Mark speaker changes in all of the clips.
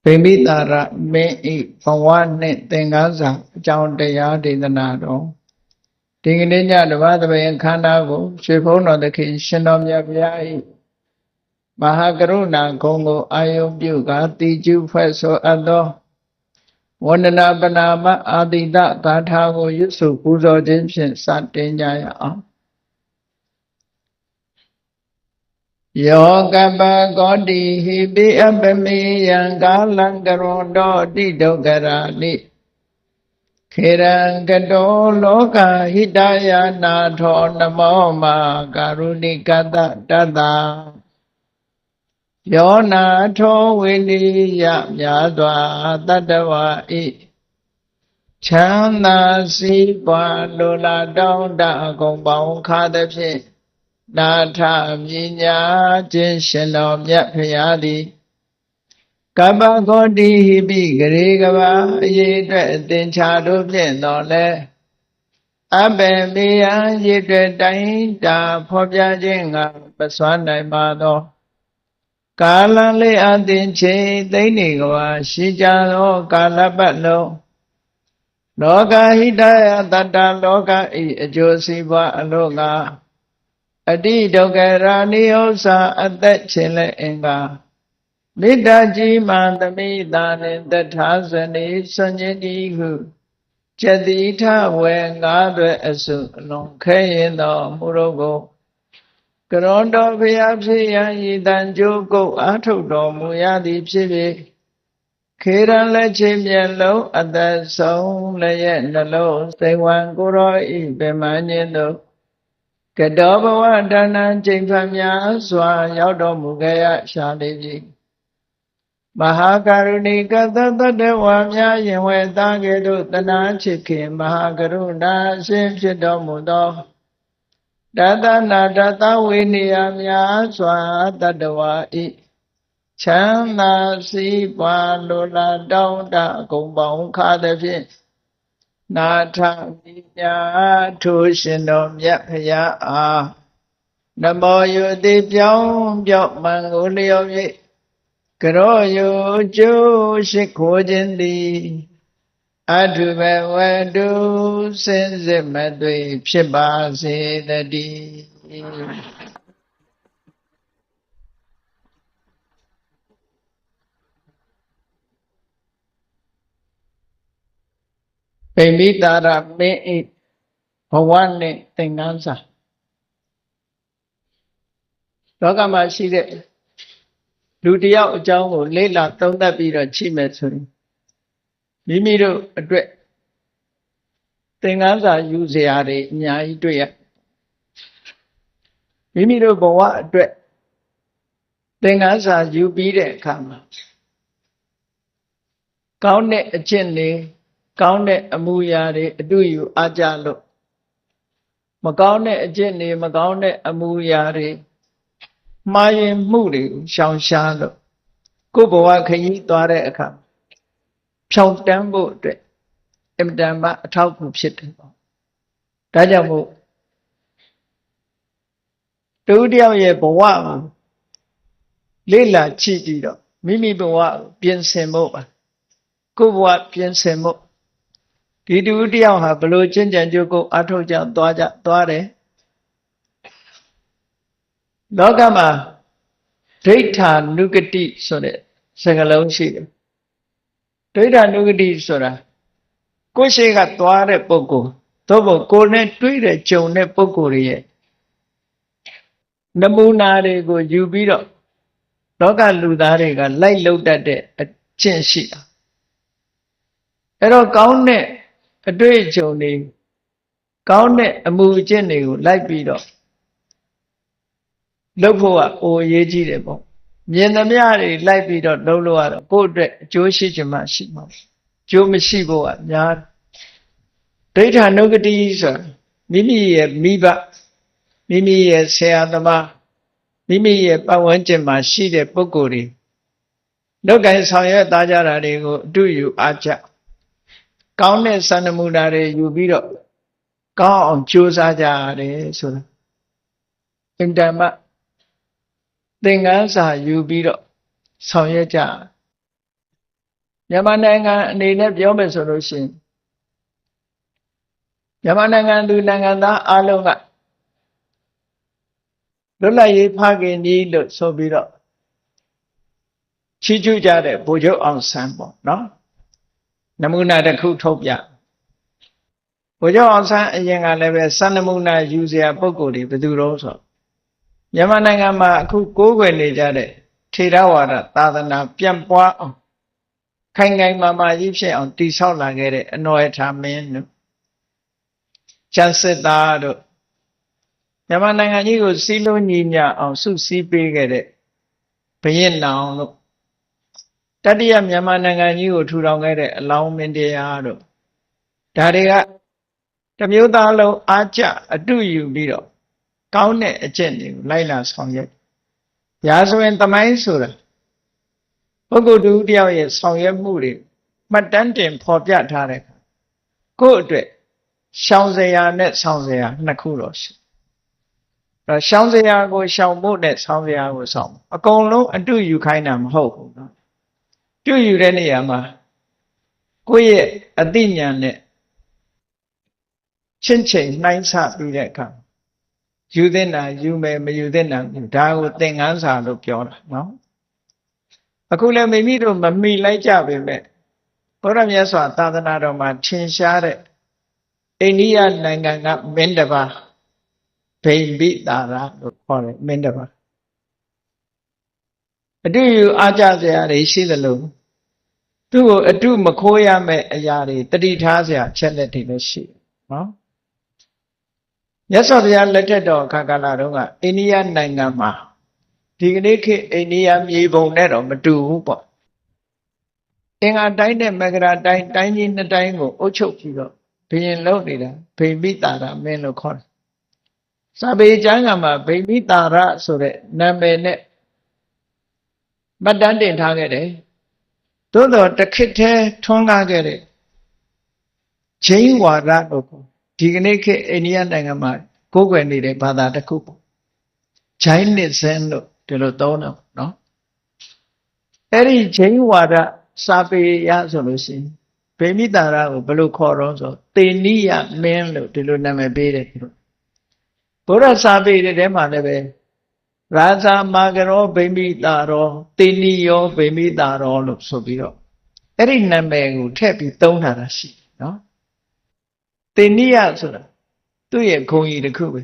Speaker 1: ပိမိတာရမင်းဤဘဝနှင့်သင်္ကန်းစာအကြောင်းတရားဒေသနာတော်ဒီကနေ့ညတပတ်သဘင်ခန္ဓာကိုရွှေဘုန်းတော်သခင်ရှင်တော်မြတ်ဗျာဤမဟာကရုဏာဂုဏ်ကိုအာယုပြုကာတိကျုဖွဲ့ဆိုအပ်သောဝန္ဒနာပနာမအာတိတဂါထာကိုရွတ်ဆိုပူဇော်ခြင်းဖြင့်စတင်ကြရအောင်ယောကပကောတိဟိပိအပမေယံကာလံကရောတောတိဒုက္ခရာနိခေရံကတောလောကဟိတယနာထောနမောမာကာရုဏိကတတတယောနာထောဝိနိယမြာစွာတတ္တဝါဤချမ်းသာစီးပွားလိုလားတောင်းတအကုန်ပေါင်းခါသဖြင့်နာထမြညာခြင်းရှင်တော်မြတ်ဖရာသည်ကပ္ပဂောတိဟိပိဂရေကဘာအရေးအတွက်အသင်္ချာတို့ဖြင့်တော်လဲအဘယ်မေယံရည်အတွက်တိုင်းတာဖော်ပြခြင်းကပစွမ်းနိုင်ပါသောကာလလေးအသင်ချေသိနေကဘာရှိကြသောကာလပတ်လုံးလောကဟိတယတတ္တလောကဤအကျိုးစီးပွားအလို့ကအတိဒုက္ခရာနိဥ္စာအသက်ခြင်းလည်းအင်္ဂါမေတ္တာကြီးမှသမိတာနှင့်တထာဇနေစွန့်ခြင်းဤဟုကျတိထဝေငါးသွဲအစုအလုံးခဲရင်တော်မူတော့ကိုကရွန်တော်ဖျားဖြစ်ရန်ဤတန်ကြိုးကုတ်အားထုတ်တော်မူရသည်ဖြစ်ဖြစ်ခေရန်လက်ချင်းမျက်လုံးအသက်ဆုံးလည်းရဲ့နှလုံးစိတ်ဝံကိုရောဤပင်မညင်းတို့ကတောဘဝတဏ္ဏချိန်ဖန်များစွာရောက်တော်မူခဲ့ရရှာလိမ့်မည်မဟာကရုဏိကသတ္တဝါများယင်ဝဲသားကဲ့သို့တနာချစ်ခင်မဟာကရုဏာအရှင်ဖြစ်တော်မူသောတသနာတသဝေနိယများစွာတတ္တဝါဤချမ်းသာစီးပွားလိုလားတောင်းတအကုန်ပေါင်းခါသဖြင့်နာထမိညာထိုရှင်တော်မြတ်ဖရာအားနမောယုတိပြောင်းပြောက်မှန်ကိုလျော်၍ကရောယုကျိုးရှိခိုးခြင်းသည်အထုဘဝတုစင်စစ်မသွေဖြစ်ပါစေတည်းပိမိတာရမင်းဤဘဝနှင့်သင်္ကန်းစာလောကမှာရှိတဲ့လူတယောက်အကြောင်းကိုလေ့လာသုံးသပ်ပြီးတော့ကြည့်မယ်ဆိုရင်မိမိတို့အတွက်သင်္ကန်းစာယူစရာတွေအများကြီးတွေ့ရမိမိတို့ဘဝအတွက်သင်္ကန်းစာယူပြီးတဲ့အခါမှာကောင်းတဲ့အကျင့်တွေကောင်းတဲ့အမူအရာတွေအတူယူအားကြလို့မကောင်းတဲ့အကျင့်တွေမကောင်းတဲ့အမူအရာတွေမှားယွင်းမှုတွေကိုရှောင်ရှားလို့ကိုယ်ဘဝခရီးသွားတဲ့အခါဖြောင့်တန်းဖို့အတွက်အင်မတန်မှအထောက်အကူဖြစ်တယ်ပေါ့ဒါကြောင့်မို့တူတယောက်ရဲ့ဘဝကိုလေ့လာကြည့်ပြီးတော့မိမိဘဝကိုပြင်ဆင်ဖို့ပါကိုယ်ဘဝပြင်ဆင်ဖို့ဒီတူတယောက်ဟာဘလို့ကျင့်ကြံကြိုးကိုအားထုတ်ကြသွားတယ်လောကမှာဒိဋ္ဌာနုဂတိဆိုတဲ့စကားလုံးရှိတယ်ဒိဋ္ဌာနုဂတိဆိုတာကိုယ်ရှိကသွားတဲ့ပုဂ္ဂိုလ်သို့မဟုတ်ကိုယ်နဲ့တွေ့တဲ့ကြုံတဲ့ပုဂ္ဂိုလ်ရဲ့နမူနာတွေကိုယူပြီးတော့လောကလူသားတွေကလိုက်လုပ်တတ်တဲ့အကျင့်ရှိတာအဲ့တော့ကောင်းတဲ့အတွေ့အကြုံတွေကောင်းတဲ့အမူအကျင့်တွေကိုလိုက်ပြီးတော့လုပ်ဖို့ကအိုရေးကြည့်တယ်ပေါ့မြင်သမျှတွေလိုက်ပြီးတော့လုပ်လို့ရတော့ကိုယ့်အတွက်အကျိုးရှိချင်မှရှိမှာအကျိုးမရှိဖို့ကများဒိဋ္ဌာနုဂတိဆိုတာမိမိရဲ့မိဘမိမိရဲ့ဆရာသမားမိမိရဲ့ပတ်ဝန်းကျင်မှာရှိတဲ့ပုဂ္ဂိုလ်တွေလောကင်ဆောင်ရွက်သားကြတာတွေကိုအတူယူအားကြကောင်းတဲ့စံနမူနာတွေယူပြီးတော့ကောင်းအောင်ကြိုးစားကြရတယ်ဆိုတာအင်တမသင်္ကန်းစာယူပြီးတော့ဆောင်ရွက်ကြ မြန်မာနိုင်ငံအနေနဲ့ပြောမယ်ဆိုလို့ရှိရင်မြန်မာနိုင်ငံသူနိုင်ငံသားအားလုံးကလွတ်လပ်ရေးဖခင်ကြီးလို့ဆိုပြီးတော့ချီးကျူးကြတဲ့ဗိုလ်ချုပ်အောင်ဆန်းပေါ့နော်နမူနာတစ်ခုထုတ်ပြဗိုလ်ချုပ်အောင်ဆန်းအရင်ကလည်းပဲစံနမူနာယူစရာပုံကိုယ်တွေဘယ်သူတော့ဆိုမြန်မာနိုင်ငံမှာအခုကိုးကွယ်နေကြတဲ့ထေရဝါဒသာသနာပြန့်ပွားအောင်ခိုင်ခိုင်မာမာကြီးဖြစ်အောင်တည်ဆောက်လာခဲ့တဲ့အနော်ရထာမင်းတို့ကျန်စစ်သားတို့မြန်မာနိုင်ငံကြီးကိုစီးလုံးညီညအောင်စုစည်းပေးခဲ့တဲ့ဘုရင်နောင်တို့တတိယမြန်မာနိုင်ငံကြီးကိုထူထောင်ခဲ့တဲ့အလောင်းမင်းတရားတို့ဒါတွေကတစ်မျိုးသားလုံးအားကျအတူယူပြီးတော့ကောင်းတဲ့အကျင့်တွေကိုလိုက်လာဆောင်ရွက်ရာဆိုရင်သမိုင်းဆိုတာပုဂ္ဂိုလ်တူတယောက်ရဲ့ဆောင်ရွက်မှုတွေမှတ်တမ်းတင်ဖော်ပြထားတဲ့ကိုယ့်အတွက်ရှောင်စရာနဲ့ဆောင်စရာနှစ်ခုတော့ရှိတော့ရှောင်စရာကိုရှောင်ဖို့နဲ့ဆောင်စရာကိုဆောင်အကုန်လုံးအတူယူခိုင်းတာမဟုတ်ဘူးနော်တူယူတဲ့နေရာမှာကိုယ့်ရဲ့အသိဉာဏ်နဲ့ချင်းချင်းနှိုင်းဆပြီးတဲ့အခါယူသင့်တာယူမယ်မယူသင့်တာဒါကိုသင်ခန်းစာလို့ပြောတာနော်အခုလည်းမိမိတို့မမိလိုက်ကြပေမဲ့ဘုရားမြတ်စွာသာသနာတော်မှာထင်ရှားတဲ့အိန္ဒိယနိုင်ငံကမင်းတစ်ပါးဗိမ္ပိတာရလို့ခေါ်တယ်မင်းတစ်ပါးအတူယူအားကြစရာတွေရှိသလိုသူ့ကိုအတုမခိုးရမယ့်အရာတွေတတိထားစရာချက်လက်တွေလည်းရှိတယ်နော်မြတ်စွာဘုရားလက်ထက်တော်အခါကာလတုန်းကအိန္ဒိယနိုင်ငံမှာဒီကနေ့ခေတ်အိန္ဒိယမြေပုံနဲ့တော့မတူဘူးပေါ့အင်္ဂါတိုင်းနဲ့မဂရာတိုင်းတိုင်းကြီးနှစ်တိုင်းကိုအုပ်ချုပ်ပြီးတော့ဘုရင်လုပ်နေတာဗိမ္ပိတာရမင်းလို့ခေါ်တယ်စာပေကျမ်းကမှာဗိမ္ပိတာရဆိုတဲ့နာမည်နဲ့မှတ်တမ်းတင်ထားခဲ့တယ်သို့တော့တခေတ်တည်းထွန်းကားခဲ့တဲ့ဂျိန်းဝါဒလို့ဒီကနေ့ခေတ်အိန္ဒိယနိုင်ငံမှာကိုးကွယ်နေတဲ့ဘာသာတစ်ခုပေါ့ဂျိုင်းနစ်ဇန်လို့ဒီလိုသုံးတော့နော်အဲ့ဒီဂျိန်းဝါဒစာပေရဆိုလို့ရှိရင်ဗိမ္ပိတာရကိုဘယ်လိုခေါ်တော့ဆိုသေနိယမင်းလို့ဒီလိုနာမည်ပေးတယ်ဘုရားစာပေတွေထဲမှာလည်းပဲရာဇာမာကရောဗိမ္ပိတာရောသေနိယောဗိမ္ပိတာရောလို့ဆိုပြီးတော့အဲ့ဒီနာမည်ကိုထည့်ပြီးသုံးထားတာရှိနော်သေနိယဆိုတာသူ့ရဲ့ဂုဏ်ကြီးတစ်ခုပဲ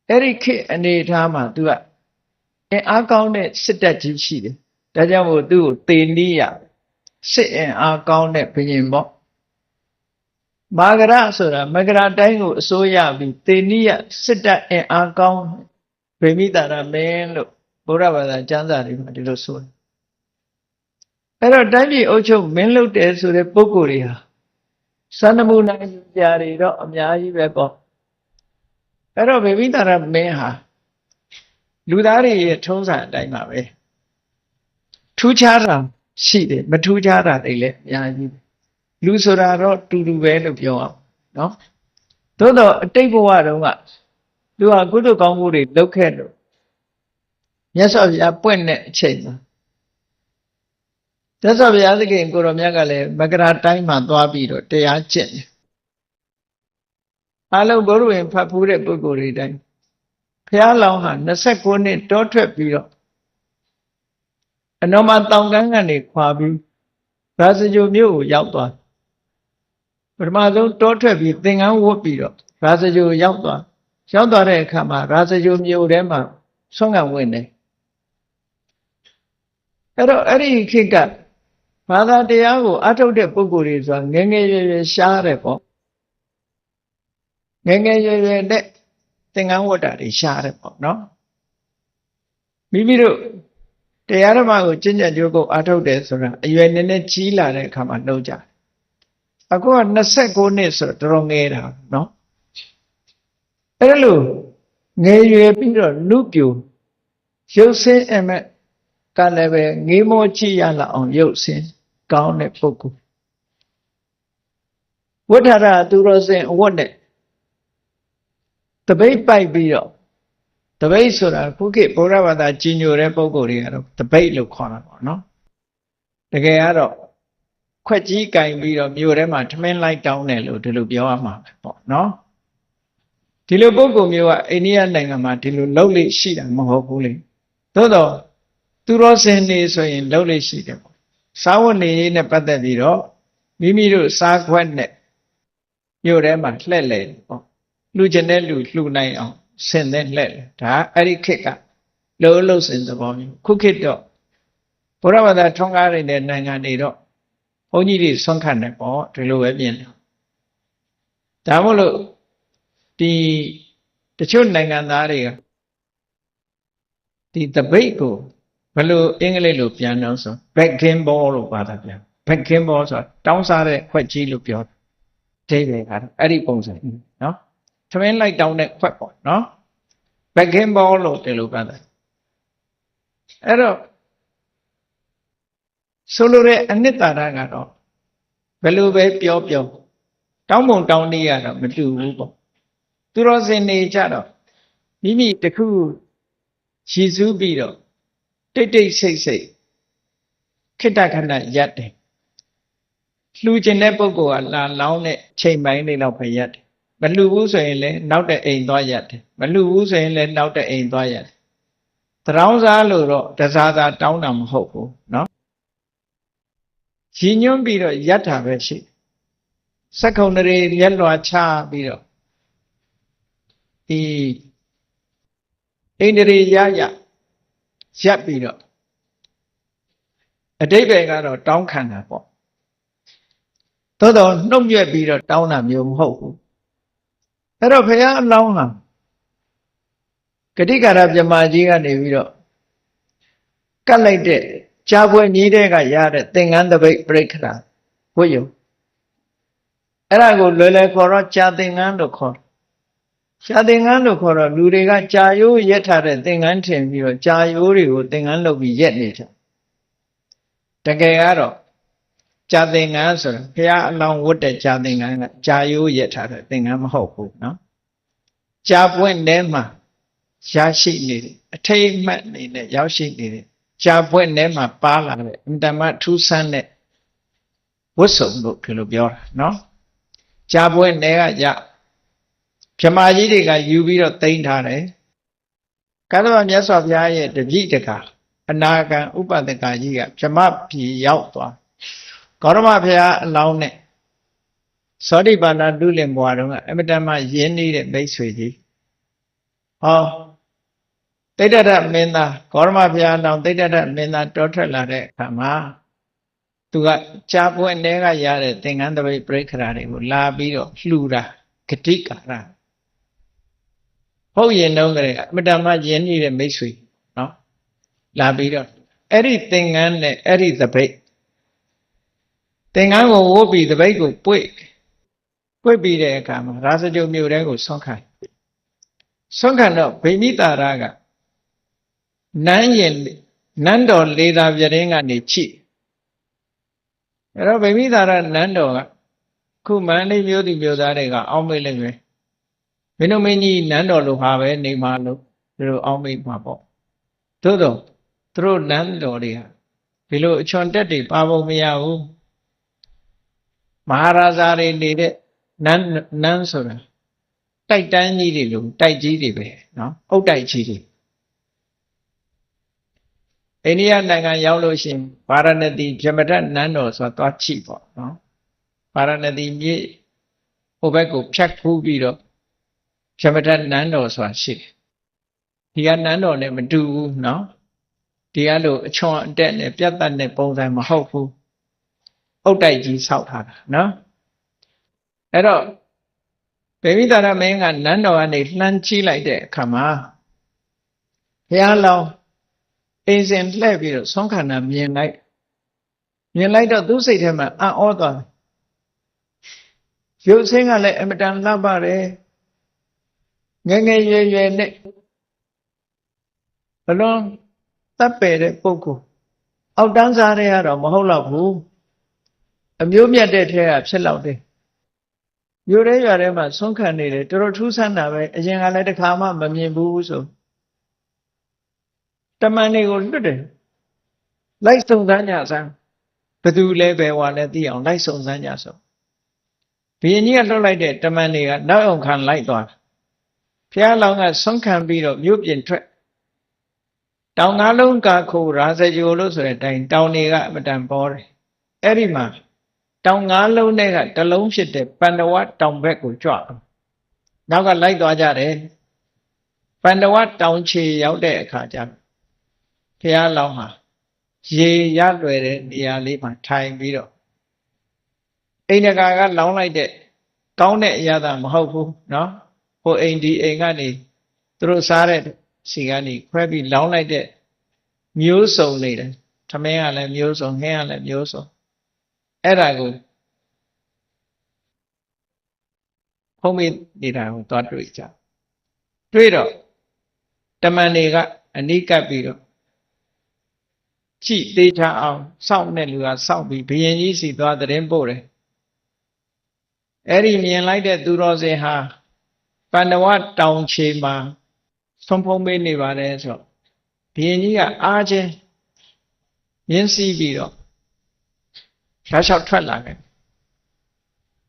Speaker 1: အဲ့ဒီခေတ်အနေထားမှာသူကအင်အားကောင်းတဲ့စစ်တပ်ကြီးရှိတယ်ဒါကြောင့်မို့သူ့ကိုသေနိယစစ်အင်အားကောင်းတဲ့ဘုရင်ပေါ့မာဂရဆိုတာမဂရတိုင်းကိုအစိုးရပြီးသေနိယစစ်တပ်အင်အားကောင်းဗိမ္ပိတာရမင်းလို့ဘုရားဘာသာကျမ်းစာတွေမှာဒီလိုဆိုတယ်အဲ့တော့တိုင်းပြည်အုပ်ချုပ်မင်းလုပ်တယ်ဆိုတဲ့ပုဂ္ဂိုလ်တွေဟာစံနမူနာယူကြတွေတော့အများကြီးပဲပေါ့အဲ့တော့ဗိမ္ပိတာရမင်းဟာလူသားတွေရဲ့ထုံးစံအတိုင်းပါပဲထူးခြားတာရှိတယ်မထူးခြားတာတွေလည်းအများကြီးပဲလူဆိုတာတော့တူတူပဲလို့ပြောအောင်နော်သို့တော့အတိတ်ဘဝတုန်းကသူဟာကုသိုလ်ကောင်းမှုတွေလုပ်ခဲ့လို့မြတ်စွာဘုရားပွင့်တဲ့အချိန်မှာမြတ်စွာဘုရားသခင်ကိုရောမြတ်ကလည်းမကရာတိုင်းမှာသွားပြီးတော့တရားကျင့်တယ်အလုံးဘုရားဝင်ဖတ်ဖူးတဲ့ပုဂ္ဂိုလ်တွေတိုင်းဘုရားလောင်းဟာ29နှစ်တောထွက်ပြီးတော့အနောမတောင်ကမ်းကနေခွာပြီးရာဇဂိုမြို့ကိုရောက်သွားပထမဆုံးတောထွက်ပြီးသင်္ကန်းဝတ်ပြီးတော့ရာဇဂိုရောက်သွားတဲ့အခါမှာရာဇဂိုမြို့ထဲမှာဆွမ်းခံဝင်တယ်အဲ့တော့အဲ့ဒီခေတ်ကဘာသာတရားကိုအထုတ်တဲ့ပုဂ္ဂိုလ်တွေဆိုတာငယ်ငယ်ရွယ်ရွယ်ရှားတယ်ပေါ့ငယ်ငယ်ရွယ်ရွယ်နဲ့သင်္ကန်းဝတ်တာတွေရှားတယ်ပေါ့နော်မိမိတို့တရားဓမ္မကိုကျင့်ကြံကြိုးကိုအထုတ်တယ်ဆိုတာအရွယ်နည်းနည်းကြီးလာတဲ့အခါမှာလုပ်ကြတယ်အခုက29နှစ်ဆိုတော့တော်တော်ငယ်တာနော်အဲ့လိုငယ်ရွယ်ပြီးတော့လူပြိုရုပ်ဆင်းအမဲ့ကလည်းပဲငေးမောကြည့်ရလောက်အောင်ရုပ်ဆင်းကောင်းတဲ့ပုဂ္ဂိုလ်ဝဋ္ဌရသူတော်စင်အဝတ်နဲ့တပိတ်ပိုက်ပြီးတော့တပိတ်ဆိုတာခုခေတ်ဘုရားဘာသာကြီးညိုတဲ့ပုဂ္ဂိုလ်တွေကတော့တပိတ်လို့ခေါ်တာပေါ့နော်တကယ်ကတော့ ခွက်ကြီးကင်ပြီးတော့မြို့ထဲမှာထမင်းလိုက်တောင်းတယ်လို့ဒီလိုပြောရမှာပဲပေါ့နော်ဒီလိုပုဂ္ဂိုလ်မျိုးကအိန္ဒိယနိုင်ငံမှာဒီလိုလှုပ်လေရှိတာမဟုတ်ဘူးလေသို့တော့သူတော်စင်နေဆိုရင်လှုပ်လေရှိတယ်ပေါ့စာဝတ်နေရေးနဲ့ပတ်သက်ပြီးတော့မိမိတို့စားခွက်နဲ့မြို့ထဲမှာလှည့်လေပေါ့လူကျင်တဲ့လူလှူနိုင်အောင်ဆင်တဲ့လှည့်လေဒါအဲ့ဒီခေတ်ကလှုပ်စင်သဘောမျိုးခုခေတ်တော့ဘုရားဘာသာထွန်းကားနေတဲ့နိုင်ငံတွေတော့ဘုန်းကြီးတွေဆွမ်းခံတယ်ပေါ့ဒီလိုပဲပြင်တယ်ဒါမို့လို့ဒီတချို့နိုင်ငံသားတွေကဒီတပိတ်ကိုဘယ်လိုအင်္ဂလိပ်လိုပြန်တော့ဆို backing ball လို့ဘာသာပြန် backing ball ဆိုတာတောင်းစားတဲ့ခွက်ကြီးလို့ပြောတယ်ဒိဗေကတော့အဲ့ဒီပုံစံနော်ထမင်းလိုက်တောင်းတဲ့ခွက်ပေါ့နော် backing ball လို့ဒီလိုပြောတယ်အဲ့တော့ဆိုလိုတဲ့အနှစ်သာရကတော့ဘယ်လိုပဲပြောတောင်းပုံတောင်းနေရတော့မတူဘူးပေါ့သူတော်စင်နေကြတော့မိမိတခုရည်စူးပြီးတော့တိတ်ဆိတ်ခိတ္တခဏရက်တယ်လှူခြင်းတဲ့ပုဂ္ဂိုလ်ကလာလောင်းတဲ့ချိန်ပိုင်းလေးတော့ပဲရက်တယ်မလှူဘူးဆိုရင်လည်းနောက်တဲ့အိမ်သွားရက်တယ်မလှူဘူးဆိုရင်လည်းနောက်တဲ့အိမ်သွားရက်တယ်တရောင်းစားလို့တော့တစားစားတောင်းတာမဟုတ်ဘူးနော်ရည်ညွှန်းပြီးတော့ရက်တာပဲရှိစက္ကုံတွေရက်လွှာချပြီးတော့ဒီအိန္ဒြေရရပ်ပြီးတော့အတိတ်ပဲကတော့တောင်းခံတာပေါ့သို့တော့နှုတ်မြက်ပြီးတော့တောင်းတာမျိုးမဟုတ်ဘူးအဲ့တော့ဘုရားအလောင်းဟာဂတိကာရပြမကြီးကနေပြီးတော့ကတ်လိုက်တဲ့ကြာပွဲကြီးတဲ့ကရတဲ့သင်္ကန်းတပိတ်ပြိခရာဝိယုံအဲ့ဒါကိုလွယ်လွယ်ခေါ်တော့ကြာသင်္ကန်းလို့ခေါ်ကြာသင်္ကန်းလို့ခေါ်တော့လူတွေကကြာရိုးရက်ထားတဲ့သင်္ကန်းထင်ပြီးတော့ကြာရိုးတွေကိုသင်္ကန်းလုပ်ပြီးရက်နေတယ်တကယ်ကတော့ကြာသင်္ကန်းဆိုတာဘုရားအလောင်းဝတ်တဲ့ကြာသင်္ကန်းကကြာရိုးရက်ထားတဲ့သင်္ကန်းမဟုတ်ဘူးနော်ကြာပွင့်ထဲမှာရရှိနေတယ်အထိတ်မှတ်နေနဲ့ရောက်ရှိနေတယ်ကြာပွင့်ထဲမှာပါလာတဲ့အင်တမထူးဆန်းတဲ့ဝတ်စုံလို့ဒီလိုပြောတာနော်ကြာပွင့်ထဲကရဗြဟ္မာကြီးတွေကယူပြီးတော့တိမ့်ထားတယ်ကသဗ္ဗမြတ်စွာဘုရားရဲ့တပည့်တကာအနာဂံဥပဒကကြီးကဗြဟ္မပြည်ရောက်သွားဂေါရမဘုရားအလောင်းနဲ့သောတိပန္နလူလင်ဘွားတော်ကအမတမရင်းနှီးတဲ့မိတ်ဆွေကြီးဟောတိဋ္ဌရမင်းသားဂေါရမဘုရားအလောင်းတိဋ္ဌရမင်းသားတောထွက်လာတဲ့အခါမှာသူကကြာပွင့်ထဲကရတဲ့သင်္ကန်းတပိတ်ပြိခရာတွေကိုလာပြီးတော့လှူတာဂတိကာရဟုတ်ရင်တော့ကအမတမရင်းနှီးတဲ့မိတ်ဆွေနော်လာပြီးတော့အဲ့ဒီသင်္ကန်းနဲ့အဲ့ဒီတပိတ်သင်္ကန်းကိုဝုတ်ပြီးတပိတ်ကိုပွေ့ပြီးတဲ့အခါမှာရာဇကြုံမြို့တဲကိုဆွန့်ခံတော့ဗိမိတာရကနန်းတော်လေသာပြတင်းကနေချိအဲ့တော့ဗိမိတာရနန်းတော်ကခုမန္တလေးမြို့သူမြို့သားတွေကအောက်မေ့လိုက်ပဲမင်းတို့မင်းကြီးနန်းတော်လိုဟာပဲနေမှာလို့သူတို့အောက်မေ့မှာပေါ့သို့တော့သူတို့နန်းတော်တွေဟာဒီလိုအချွန်တက်တွေပါဖို့မရဘူးမဟာရာဇာတွေနေတဲ့နန်းဆိုတာတိုက်တန်းကြီးတွေလို့တိုက်ကြီးတွေပဲနော်အုတ်တိုက်ကြီးတွေအိန္ဒိယနိုင်ငံရောက်လို့ရှိရင်ဗာရာဏသီဗြဟ္မတနန်းတော်ဆိုတာသွားချိပေါ့နော်ဗာရာဏသီမြေဟိုဘက်ကိုဖြတ်ခူးပြီးတော့ဗြဟ္မတနန်းတော်ဆိုတာရှိတယ်ဒီကနန်းတော်နဲ့မတူဘူးနော်ဒီကလိုအချွန်အတက်နဲ့ပြတ်တက်တဲ့ပုံစံမဟုတ်ဘူးအုတ်တိုက်ကြီးဆောက်ထားတာနော်အဲ့တော့ဗေမိတာရမင်းကနန်းတော်ကနေလှမ်းချိလိုက်တဲ့အခါမှာဘုရားလောင်းအိမ်စဉ်လှည့်ပြီးတော့ဆုံးခန္ဓာမြင်လိုက်တော့သူ့စိတ်ထဲမှာအံ့ဩသွားတယ်ရုပ်ဆင်းကလည်းအမတန်လှပတယ်ငယ်ငယ်ရွယ်ရွယ်နဲ့ဘလုံးတပ်ပယ်တဲ့ပုဂ္ဂိုလ်အောက်တန်းစားတွေကတော့မဟုတ်တော့ဘူးအမျိုးမြတ်တဲ့ထဲကဖြစ်လောက်တယ်မြို့ရဲရွာထဲမှာဆုံးခံနေတယ်တော်တော်ထူးဆန်းတာပဲအရင်ကလည်းတစ်ခါမှမမြင်ဘူးဆိုတမန်တွေကိုလွတ်တယ်လိုက်စုံစမ်းကြစမ်း ဘသူလဲပဲဝါလဲသိအောင်လိုက်စုံစမ်းကြဆိုဘုရင်ကြီးကလှုပ်လိုက်တဲ့တမန်တွေကနောက်အောင်ခံလိုက်သွားဘုရားလောင်းကဆွမ်းခံပြီးတော့မြို့ပြင်ထွက်တောင်ငါးလုံးကာခိုရာဇဂိုလို့ဆိုတဲ့အတိုင်းတောင်တွေကအမတန်ပေါ်တယ်အဲ့ဒီမှာတောင်ငါးလုံးနဲ့ကတလုံးဖြစ်တဲ့ပန္ဒဝတောင်ဘက်ကိုကြွနောက်ကလိုက်သွားကြတယ်ပန္ဒဝတောင်ခြေရောက်တဲ့အခါကျဘုရားလောင်းဟာရေရလွယ်တဲ့နေရာလေးမှာထိုင်ပြီးတော့အိန္ဒကာကလောင်းလိုက်တဲ့ကောင်းတဲ့အရာသာမဟုတ်ဘူးเนาะဟိုအိမ်ဒီအိမ်ကနေသူတို့စားတဲ့စီကနေခွဲပြီးလောင်းလိုက်တဲ့မျိုးစုံနေတယ်ထမင်းကလည်းမျိုးစုံဟင်းကလည်းမျိုးစုံအဲ့ဒါကိုဖုံးမိနေတာကိုသွားတွေ့ကြတွေ့တော့တမန်တွေကအနိကပ်ပြီးတော့ကြည့်သေးချအောင်စောင့်တဲ့လူကစောင့်ပြီးဘုရင်ကြီးစီသွားသတင်းပို့တယ်အဲ့ဒီမြင်လိုက်တဲ့သူတော်စင်ဟာပန္ဒဝတောင်ခြေမှာဆုံးဖုံးပေးနေပါတယ်ဆိုတော့ဘုရင်ကြီးကအားချင်းရင်းစီးပြီးတော့ဓာတ်လျှောက်ထွက်လာခဲ့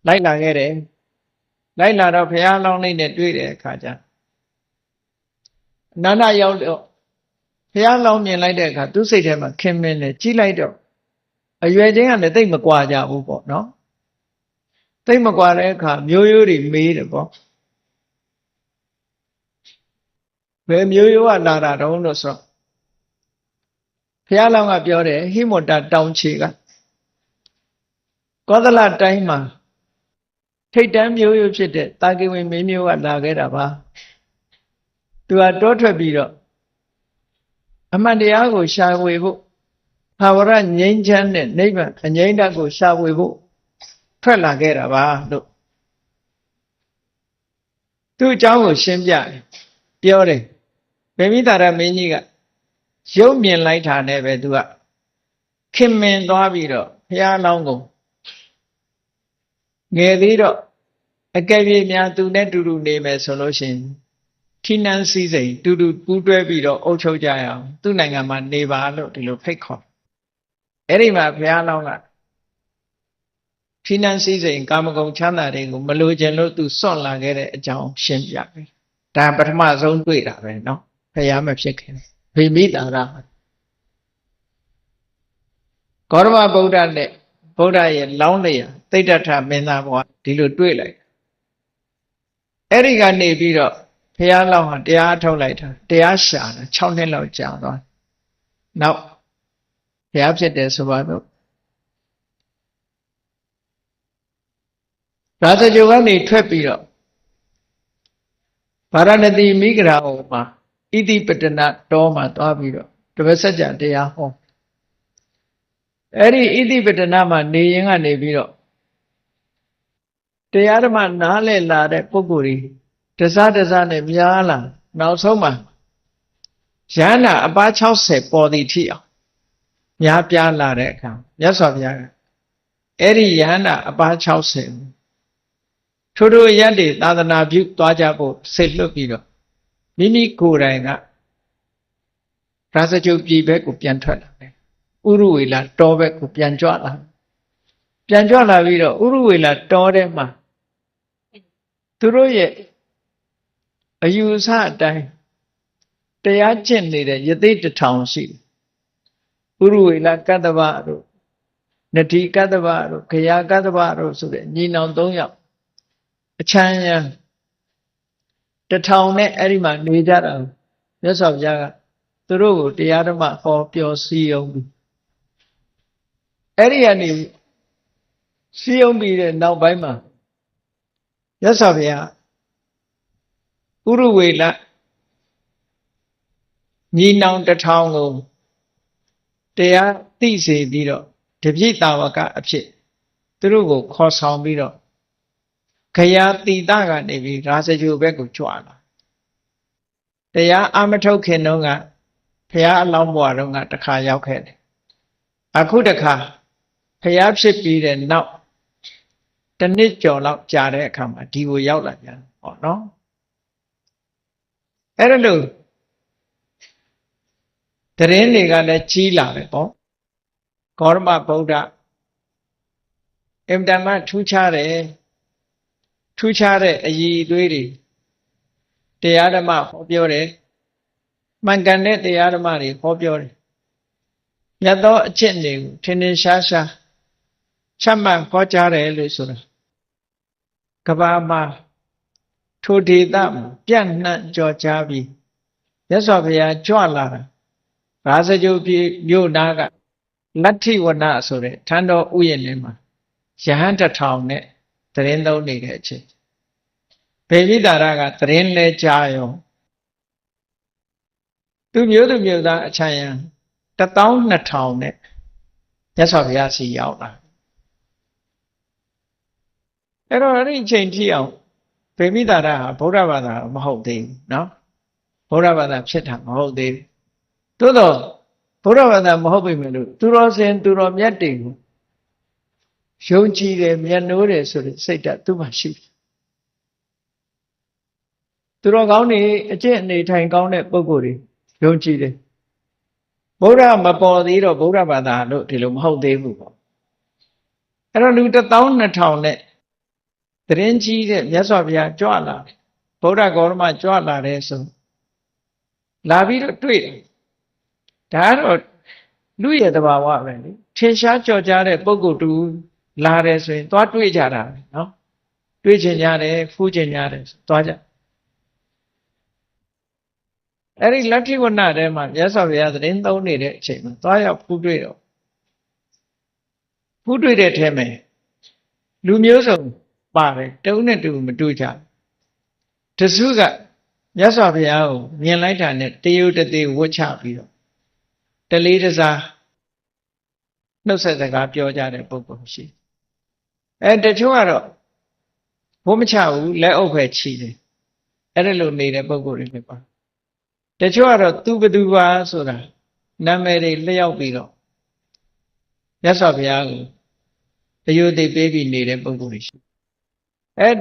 Speaker 1: လိုက်လာခဲ့တယ်လိုက်လာတော့ဘုရားလောင်းလေးနဲ့တွေ့တဲ့အခါကျအနန္တရောက်တော့ဘုရားလောင်းမြင်လိုက်တဲ့အခါသူ့စိတ်ထဲမှာခင်မင်းနဲ့ကြီးလိုက်တော့အရွယ်ချင်းကလည်းတိတ်မကွာကြဘူးပေါ့နော်တိတ်မကွာတဲ့အခါမျိုးရိုးတွေမေးတယ်ပေါ့ဘယ်မျိုးရိုးကလာတာတုံးလို့ဆိုတော့ဘုရားလောင်းကပြောတယ်ဟိမဝတ္တတောင်ခြေကကောသလတိုင်းမှာထိတ်တန်းမျိုးရိုးဖြစ်တဲ့တာကိဝင်မင်းမျိုးကလာခဲ့တာပါသူကတောထွက်ပြီးတော့အမှန်တရားကိုရှာဖွေဖို့ဘာဝရငြိမ်းချမ်းတဲ့နိဗ္ဗာန်အငြိမ့်တတ်ကိုရှာဖွေဖို့ထွက်လာခဲ့တာပါလို့သူ့အကြောင်းကိုရှင်းပြတယ်ပြောတယ်ဗေမိတာရမင်းကြီးကရုပ်မြင်လိုက်တာနဲ့ပဲသူကခင်မင်သွားပြီးတော့ဘုရားလောင်းကိုငယ်သေးတော့အကယ်၍များသူနဲ့တူတူနေမယ်ဆိုလို့ရှိရင်ဌိနန်းစည်းစိမ်တူတူပူးတွဲပြီးတော့အုပ်ချုပ်ကြရအောင်သူ့နိုင်ငံမှာနေပါလို့ဒီလိုဖိတ်ခေါ်အဲ့ဒီမှာဘုရားလောင်းကဌိနန်းစည်းစိမ်ကာမဂုဏ်ချမ်းသာတွေကိုမလိုချင်လို့သူစွန့်လာခဲ့တဲ့အကြောင်းရှင်းပြပြီဒါပထမဆုံးတွေ့တာပဲเนาะဘုရားမဖြစ်ခင်ဗိမိတာရဂေါရမဗုဒ္ဓနဲ့ဗုဒ္ဓရဲ့လောင်းလျာသိတ္တထမင်းသားဘဝဒီလိုတွေ့လိုက်အဲ့ဒီကနေပြီးတော့ဘုရားလောင်းဟာတရားထုတ်လိုက်တာတရားရှာတာ6နှစ်လောက်ကြာသွားနောက်ဘုရားဖြစ်တယ်ဆိုပါတော့ရာဇဂိုကနေထွက်ပြီးတော့ဗာရာဏသီမိဂရာဟောမှာဣတိပတနာတောမှာသွားပြီးတော့တပည့်စัจ जा တရားဟောအဲ့ဒီဣတိပတနာမှာနေရင်ကနေပြီးတော့တရားဓမ္မနားလည်လာတဲ့ပုဂ္ဂိုလ်တွေတစားနဲ့များလာနောက်ဆုံးမှာယန္တာအပါ60ပေါ်သည်ထိအောင်များပြားလာတဲ့အခါမြတ်စွာဘုရားကအဲ့ဒီယန္တာအပါ60ထို့ထိုရက်တွေသာသနာပြုသွားကြဖို့စိတ်လွတ်ပြီးတော့မိမိကိုယ်တိုင်ကရာဇဂိုပြည်ဘက်ကိုပြန်ထွက်လာတယ်ဥရဝေလတောဘက်ကိုပြန်ကြွလာပြီးတော့ဥရဝေလတောထဲမှာသူတို့ရဲ့အယူအဆအတိုင်းတရားကျင့်နေတဲ့ယသိ1000ရှိတယ်ဥရဝေလကတ္တဗတို့နတိကတ္တဗတို့ခရာကတ္တဗတို့ဆိုတဲ့ညီနောင်3ယောက်အချမ်းရံ1000နဲ့အဲ့ဒီမှာနေကြတာမြတ်စွာဘုရားကသူတို့ကိုတရားဓမ္မဟောပြောစည်းရုံးပြီးအဲ့ဒီကနေစည်းရုံးပြီးတဲ့နောက်ပိုင်းမှာမြတ်စွာဘုရားဥရဝေလညီနောင်1000ကိုတရားသိစေပြီးတော့တပြိတာဝကအဖြစ်သူတို့ကိုခေါ်ဆောင်ပြီးတော့ခရာတိတကနေပြီးရာဇဂိုဘက်ကိုကြွလာတရားအမထုတ်ခင်တုန်းကဘုရားအလောင်းဘွားတုန်းကတစ်ခါရောက်ခဲ့တယ်အခုတစ်ခါဘုရားဖြစ်ပြီးတဲ့နောက်တစ်နှစ်ကျော်လောက်ကြာတဲ့အခါမှာဒီကိုရောက်လာပြန်ဟောနော်အဲ့ဒါလို့တရင်တွေကလည်းကြီးလာပဲပေါ့ဂေါရမဗုဒ္ဓ အင်တမထူးခြားတယ်ထူးခြားတဲ့အည်အသွေးတွေတရားဓမ္မဟောပြောတယ်မှန်ကန်တဲ့တရားဓမ္မတွေဟောပြောတယ်မြတ်သောအကျင့်တွေကိုထင်ထင်ရှားရှားချမှတ်ဟောကြားတယ်လို့ဆိုတာကဘာမှာထိုဒေသမှာပြန့်နှံ့ကြော်ကြားပြီးမြတ်စွာဘုရားကြွလာတာရာဇဂုပြည်မြို့နာကလတ္ထိဝနဆိုတဲ့ထန်းတော်ဥယျာဉ်လေးမှာယဟန်တစ်ထောင်နဲ့သတင်းသုံးနေတဲ့အချိန်ဘေဝိတာရကသတင်းလဲကြားရောသူမျိုးသူမျိုးသားအချမ်းရံ12000နဲ့မြတ်စွာဘုရားစီရောက်လာအဲ့တော့အဲ့ဒီအချိန်ထိအောင်ဘေဝိတာရဟာဗုဒ္ဓဘာသာမဟုတ်သေးဘူးเนาะဗုဒ္ဓဘာသာဖြစ်တာမဟုတ်သေးဘူးသို့တော့ဗုဒ္ဓဘာသာမဟုတ်ပေမဲ့လို့သူတော်စင်သူတော်မြတ်တွေကိုယုံကြည်တယ်မြတ်နိုးတယ်ဆိုတဲ့စိတ်ဓာတ်သူ့မှာရှိတယ်သူတော်ကောင်းတွေအကျင့်အနေထိုင်ကောင်းတဲ့ပုဂ္ဂိုလ်တွေယုံကြည်တယ်ဗုဒ္ဓမပေါ်သေးတော့ဗုဒ္ဓဘာသာလို့ဒီလိုမဟုတ်သေးဘူးပေါ့အဲ့တော့လူ12000နဲ့သတင်းကြီးတဲ့မြတ်စွာဘုရားကြွလာတယ်ဗုဒ္ဓဂေါရမကြွလာတယ်ဆိုလာပြီးတော့တွေ့တယ်ဒါကတော့လူရဲ့သဘာဝပဲလေထင်ရှားကြော်ကြားတဲ့ပုဂ္ဂိုလ်တူလာတယ်ဆိုရင်သွားတွေ့ကြတာပဲเนาะတွေ့ချင်ကြတယ်ဖူးချင်ကြတယ်သွားကြအဲ့ဒီလတ္ထိဝနထဲမှာမြတ်စွာဘုရားသတင်းသုံးနေတဲ့အချိန်မှာသွားရောက်ဖူးတွေ့တော့ဖူးတွေ့တဲ့ထဲမှာလူမျိုးစုံပါတယ်တဦးနဲ့တူမတူကြတစုကမြတ်စွာဘုရားကိုမြင်လိုက်တာနဲ့တယုတ်တသေးဝတ်ချပြီးတော့တလေးတစားနှုတ်ဆက်စကားပြောကြတဲ့ပုဂ္ဂိုလ်ရှိတချို့ကတော့ဘိုးမချဘူးလက်အုပ်ပဲချီတယ်အဲ့ဒါလိုနေတဲ့ပုဂ္ဂိုလ်တွေဖြစ်ပါတချို့ကတော့သူဘသူပါဆိုတာနာမည်တွေလျှောက်ပြီးတော့မြတ်စွာဘုရားကိုတယုတ်သေးပေးပြီးနေတဲ့ပုဂ္ဂိုလ်တွေရှိ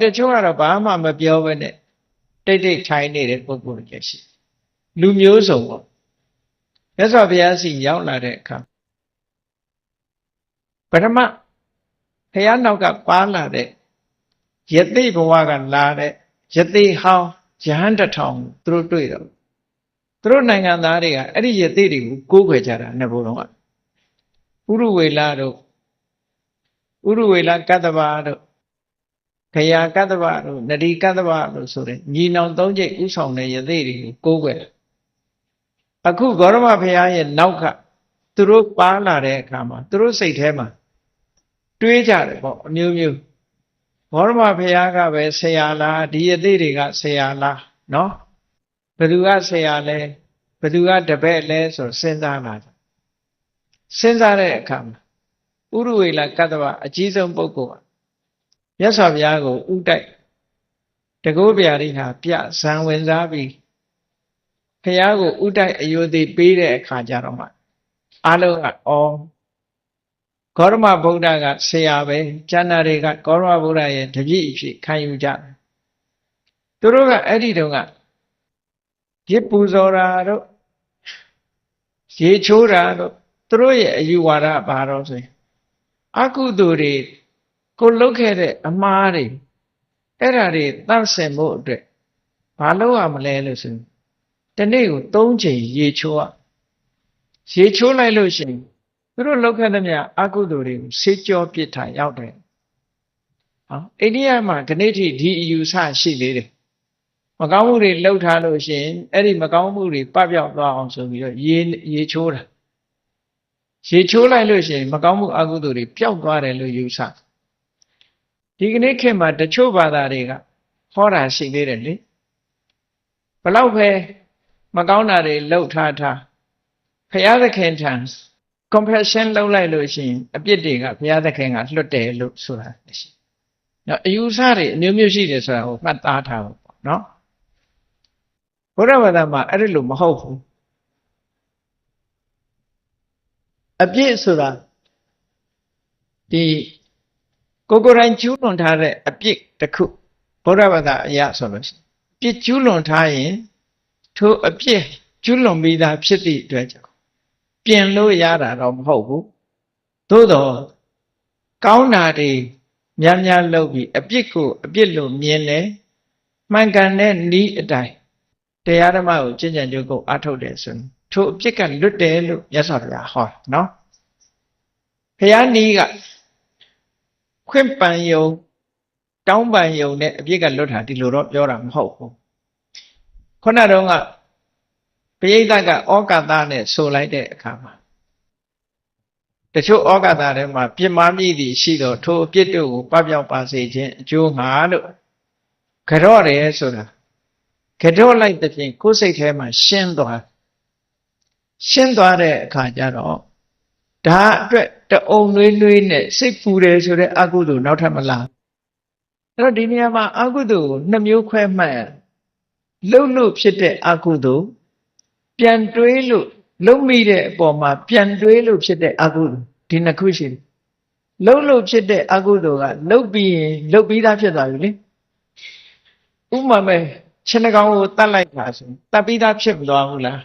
Speaker 1: တချို့ကတော့ဘာမှမပြောဘဲနဲ့တိတ်တိတ်ထိုင်နေတဲ့ပုဂ္ဂိုလ်တွေရှိလူမျိုးစုံပေါ့မြတ်စွာဘုရားစီရောက်လာတဲ့အခါပထမဘုရားနောက်ကပါလာတဲ့ယသိဘဝကလာတဲ့ယသိဟောင်းယဟန်တစ်ထောင်သူတို့တွေ့တော့သူတို့နိုင်ငံသားတွေကအဲ့ဒီယသိတွေကိုကိုးကွယ်ကြတာနှစ်ဘုံလုံးကဥရဝေလတို့ဥရဝေလကတ္တဗတို့ခရာကတ္တဗတို့နဒီကတ္တဗတို့ဆိုတဲ့ညီနောင်သုံးကျိတ်ဥဆောင်တဲ့ယသိတွေကိုကိုးကွယ်အခုဂေါရမဘုရားရဲ့နောက်ကသူတို့ပါလာတဲ့အခါမှာသူတို့စိတ်ထဲမှာတွေးကြတယ်ပေါ့အမျိုးမျိုးဂေါရမဘုရားကပဲဆရာလားဒီယသိတွေကဆရာလားเนาะဘယ်သူကဆရာလဲဘယ်သူကတပည့်လဲဆိုစဉ်းစားလာတယ်စဉ်းစားတဲ့အခါမှာဥရဝေလကတ္တဗအကြီးဆုံးပုဂ္ဂိုလ်ကမြတ်စွာဘုရားကိုဥတိုက်တကုဗျာတိဟာပြဇံဝင်စားပြီးဘုရားကိုဥတိုက်အယုသိပေးတဲ့အခါကျတော့မှအားလုံးကဂေါရမဗုဒ္ဓကဆရာပဲကျန်တာတွေကဂေါရမဗုဒ္ဓရဲ့တပည့်အဖြစ်ခံယူကြတယ်သူတို့ကအဲ့ဒီတုန်းကရစ်ပူဇော်တာတို့ရေချိုးတာတို့သူတို့ရဲ့အယူဝါဒဘာတော့ဆိုရင်အကုသိုလ်တွေကိုလှုပ်ခဲ့တဲ့အမှားတွေအဲ့ဓာတွေသတ်ဆင်ဖို့အတွက်ဘာလုပ်ရမလဲလို့ဆိုရင်တနေ့ကို3ချိန်ရေချိုးရေချိုးလိုက်လို့ရှိရင်သူတို့လှုပ်ခဲ့တဲ့မြတ်အကုသိုလ်တွေကိုဆေးကြောပစ်ထားရောက်တယ်အိန္ဒိယမှာဒီနေ့ထိဒီအယူဆရှိသေးတယ်မကောင်းမှုတွေလှုပ်ထားလို့ရှိရင်အဲ့ဒီမကောင်းမှုတွေပပျောက်သွားအောင်ဆိုပြီးတော့ရေချိုးတာရေချိုးလိုက်လို့ရှိရင်မကောင်းမှုအကုသိုလ်တွေပျောက်သွားတယ်လို့ယူဆဒီကနေ့ခေတ်မှာတချို့ဘာသာတွေကဟောတာရှိသေးတယ်လေဘလောက်ပဲမကောင်းတာတွေလှုပ်ထားဘုရားသခင်ထံ compassion လုပ်လိုက်လို့ရှိရင်အပြစ်တွေကဘုရားသခင်ကလွတ်တယ်လို့ဆိုတာရှိ။နော်အယူဆတွေအမျိုးမျိုးရှိတယ်ဆိုတာကိုမှတ်သားထားဖို့ပေါ့နော်။ဘုရားဘာသာမှာအဲ့ဒီလိုမဟုတ်ဘူး။အပြစ်ဆိုတာဒီကိုယ်တိုင်ကျူးလွန်ထားတဲ့အပြစ်တစ်ခုဘုရားဘာသာအရာဆိုလို့ရှိရင်ပြစ်ကျူးလွန်ထားရင်ထိုအပြစ်ကျူးလွန်ပြီးသားဖြစ်သည့်အတွက်ကြောင့်ပြင်လို့ရတာတော့မဟုတ်ဘူးသို့တော့ ကောင်းတာတွေများများလုပ်ပြီးအပြစ်ကိုအပြစ်လို့မြင်တယ်မှန်ကန်တဲ့ဤအတိုင်းတရားဓမ္မကိုကျင့်ကြံကြိုးကိုအားထုတ်တယ်ဆိုရင်ထိုအပြစ်ကလွတ်တယ်လို့မြတ်စွာဘုရားဟောနော်ဘုရားနီးကခွင့်ပန်ယုံတောင်းပန်ယုံနဲ့အပြစ်ကလွတ်တာဒီလိုတော့ပြောတာမဟုတ်ဘူးခုနတုန်းကပရိသတ်ကဩကာသနဲ့ဆိုလိုက်တဲ့အခါမှာတချို့ဩကာသထဲမှာပြစ်မှားမိသည်ရှိတော့ထိုအပြစ်တို့ကိုပပျောက်ပါစေခြင်းအကျိုးငါလို့ကြော့တယ်ဆိုတာကြော့လိုက်တဲ့ဖြင့်ကိုယ်စိတ်ထဲမှာရှင်းသွားတဲ့အခါကျတော့ဒါအတွက်တအုံနွေးနဲ့စိတ်ပူတယ်ဆိုတဲ့အကုသိုလ်နောက်ထပ်မလာအဲ့တော့ဒီနေရာမှာအကုသိုလ်ကိုနှစ်မျိုးခွဲမှတ်လှုပ်လို့ဖြစ်တဲ့အကုသိုလ်ပြန်တွေးလို့လုံမိတဲ့အပေါ်မှာပြန်တွေးလို့ဖြစ်တဲ့အကုသိုလ်ဒီနှစ်ခုရှိတယ်လုံလို့ဖြစ်တဲ့အကုသိုလ်ကလုံပြီးရင်လုံပြီးသားဖြစ်သွားပြီလေဥပမာမဲ့ခြေနှကောင်ကိုတတ်လိုက်တာဆိုတတ်ပြီးသားဖြစ်မသွားဘူးလား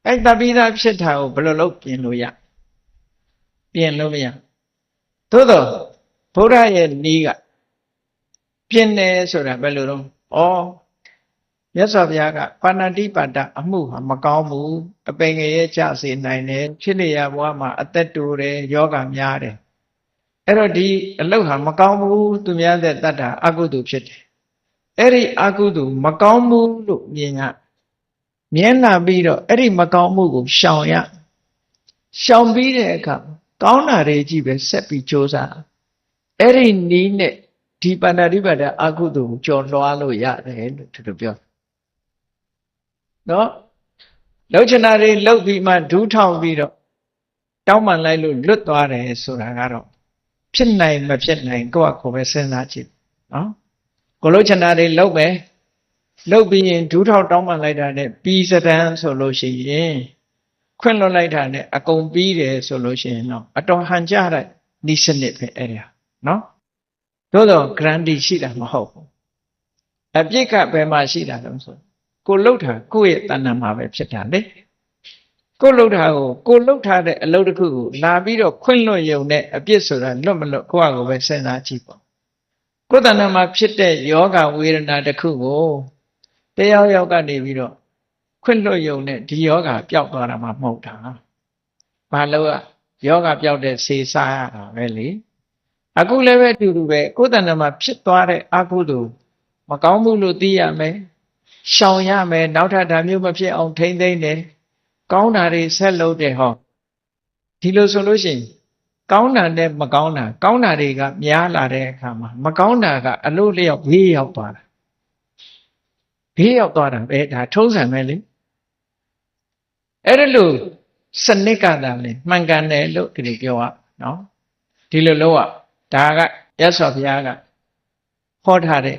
Speaker 1: အဲ့တတ်ပြီးသားဖြစ်တာကိုဘယ်လိုလုပ်ပြင်လို့ရပြင်လို့မရသို့တော့ဘုရားရဲ့နီးကပြင်တယ်ဆိုတာဘယ်လိုတော့မြတ်စွာဘုရားကပါဏာတိပါဒအမှုဟာမကောင်းဘူးအပင်ငရဲကြစေနိုင်တယ်ဖြစ်နေရဘဝမှာအသက်တူတယ်ယောဂများတယ်အဲ့တော့ဒီအလုပ်ဟာမကောင်းဘူးသူများတဲ့တတ်တာအကုသိုလ်ဖြစ်တယ်အဲ့ဒီအကုသိုလ်မကောင်းဘူးလို့မြင်လာပြီးတော့အဲ့ဒီမကောင်းမှုကိုရှောင်ပြီးတဲ့အခါကောင်းတာတွေကြီးပဲဆက်ပြီးကြိုးစားအဲ့ဒီနီးနဲ့ဒီပါဏာတိပါဒအကုသိုလ်ကိုကျော်လွှားလို့ရတယ်လို့သူတို့ပြောနော်လှုပ်ချင်တာတွေလှုပ်ပြီးမှဒူးထောင်ပြီးတော့တောင်းပန်လိုက်လို့လွတ်သွားတယ်ဆိုတာကတော့ဖြစ်နိုင်မဖြစ်နိုင်ကိုယ့်အကိုပဲစဉ်းစားကြည့်နော်ကိုလှုပ်ချင်တာတွေလှုပ်မယ်လှုပ်ပြီးရင်ဒူးထောင်တောင်းပန်လိုက်တာနဲ့ပြီးစတန်းဆိုလို့ရှိရင်ခွင့်လွတ်လိုက်တာနဲ့အကုန်ပြီးတယ်ဆိုလို့ရှိရင်တော့အတော်ဟန်ကြတဲ့နိစနစ်ပဲအဲ့ဒါနော်သို့တော့ guarantee ရှိတာမဟုတ်ဘူးအပြစ်ကဘယ်မှာရှိတာလဲဆိုကိုလှုပ်တာကိုယ့်ရဲ့တဏ္ဍာမှာပဲဖြစ်တာလေကိုလှုပ်တာကိုကိုလှုပ်ထားတဲ့အလုပ်တစ်ခုကိုလာပြီးတော့ခွင့်လွတ်ရုံနဲ့အပြစ်ဆိုတာလွတ်မလွတ်ကိုယ့်အကိုပဲစဉ်းစားကြည့်ပေါ့ကိုယ်တဏ္ဍာမှာဖြစ်တဲ့ယောဂဝေဒနာတစ်ခုကိုတရားရောက်ကနေပြီးတော့ခွင့်လွတ်ရုံနဲ့ဒီယောဂပျောက်သွားတာမှမဟုတ်တာဘာလို့ယောဂပျောက်တဲ့ဆေးစားရတာပဲလေအခုလည်းပဲအတူတူပဲကိုယ်တဏ္ဍာမှာဖြစ်သွားတဲ့အကုသိုလ်မကောင်းမှုလို့သိရမယ်ရှောင်ရမယ်နောက်ထပ်ဒါမျိုးမဖြစ်အောင်ထိမ့်သိမ့်တယ်ကောင်းတာတွေဆက်လုပ်တယ်ဟောဒီလိုဆိုလို့ရှိရင်ကောင်းတာနဲ့မကောင်းတာကောင်းတာတွေကများလာတဲ့အခါမှာမကောင်းတာကအလို့လျောက်ဘေးရောက်သွားတာပဲဒါထုံးစံပဲလေအဲ့ဒါလို့စနစ်ကသာလေမှန်ကန်တယ်လို့ဒီလိုပြောရနော်ဒီလိုလို့ဒါကရသော်ဘုရားကဟောထားတဲ့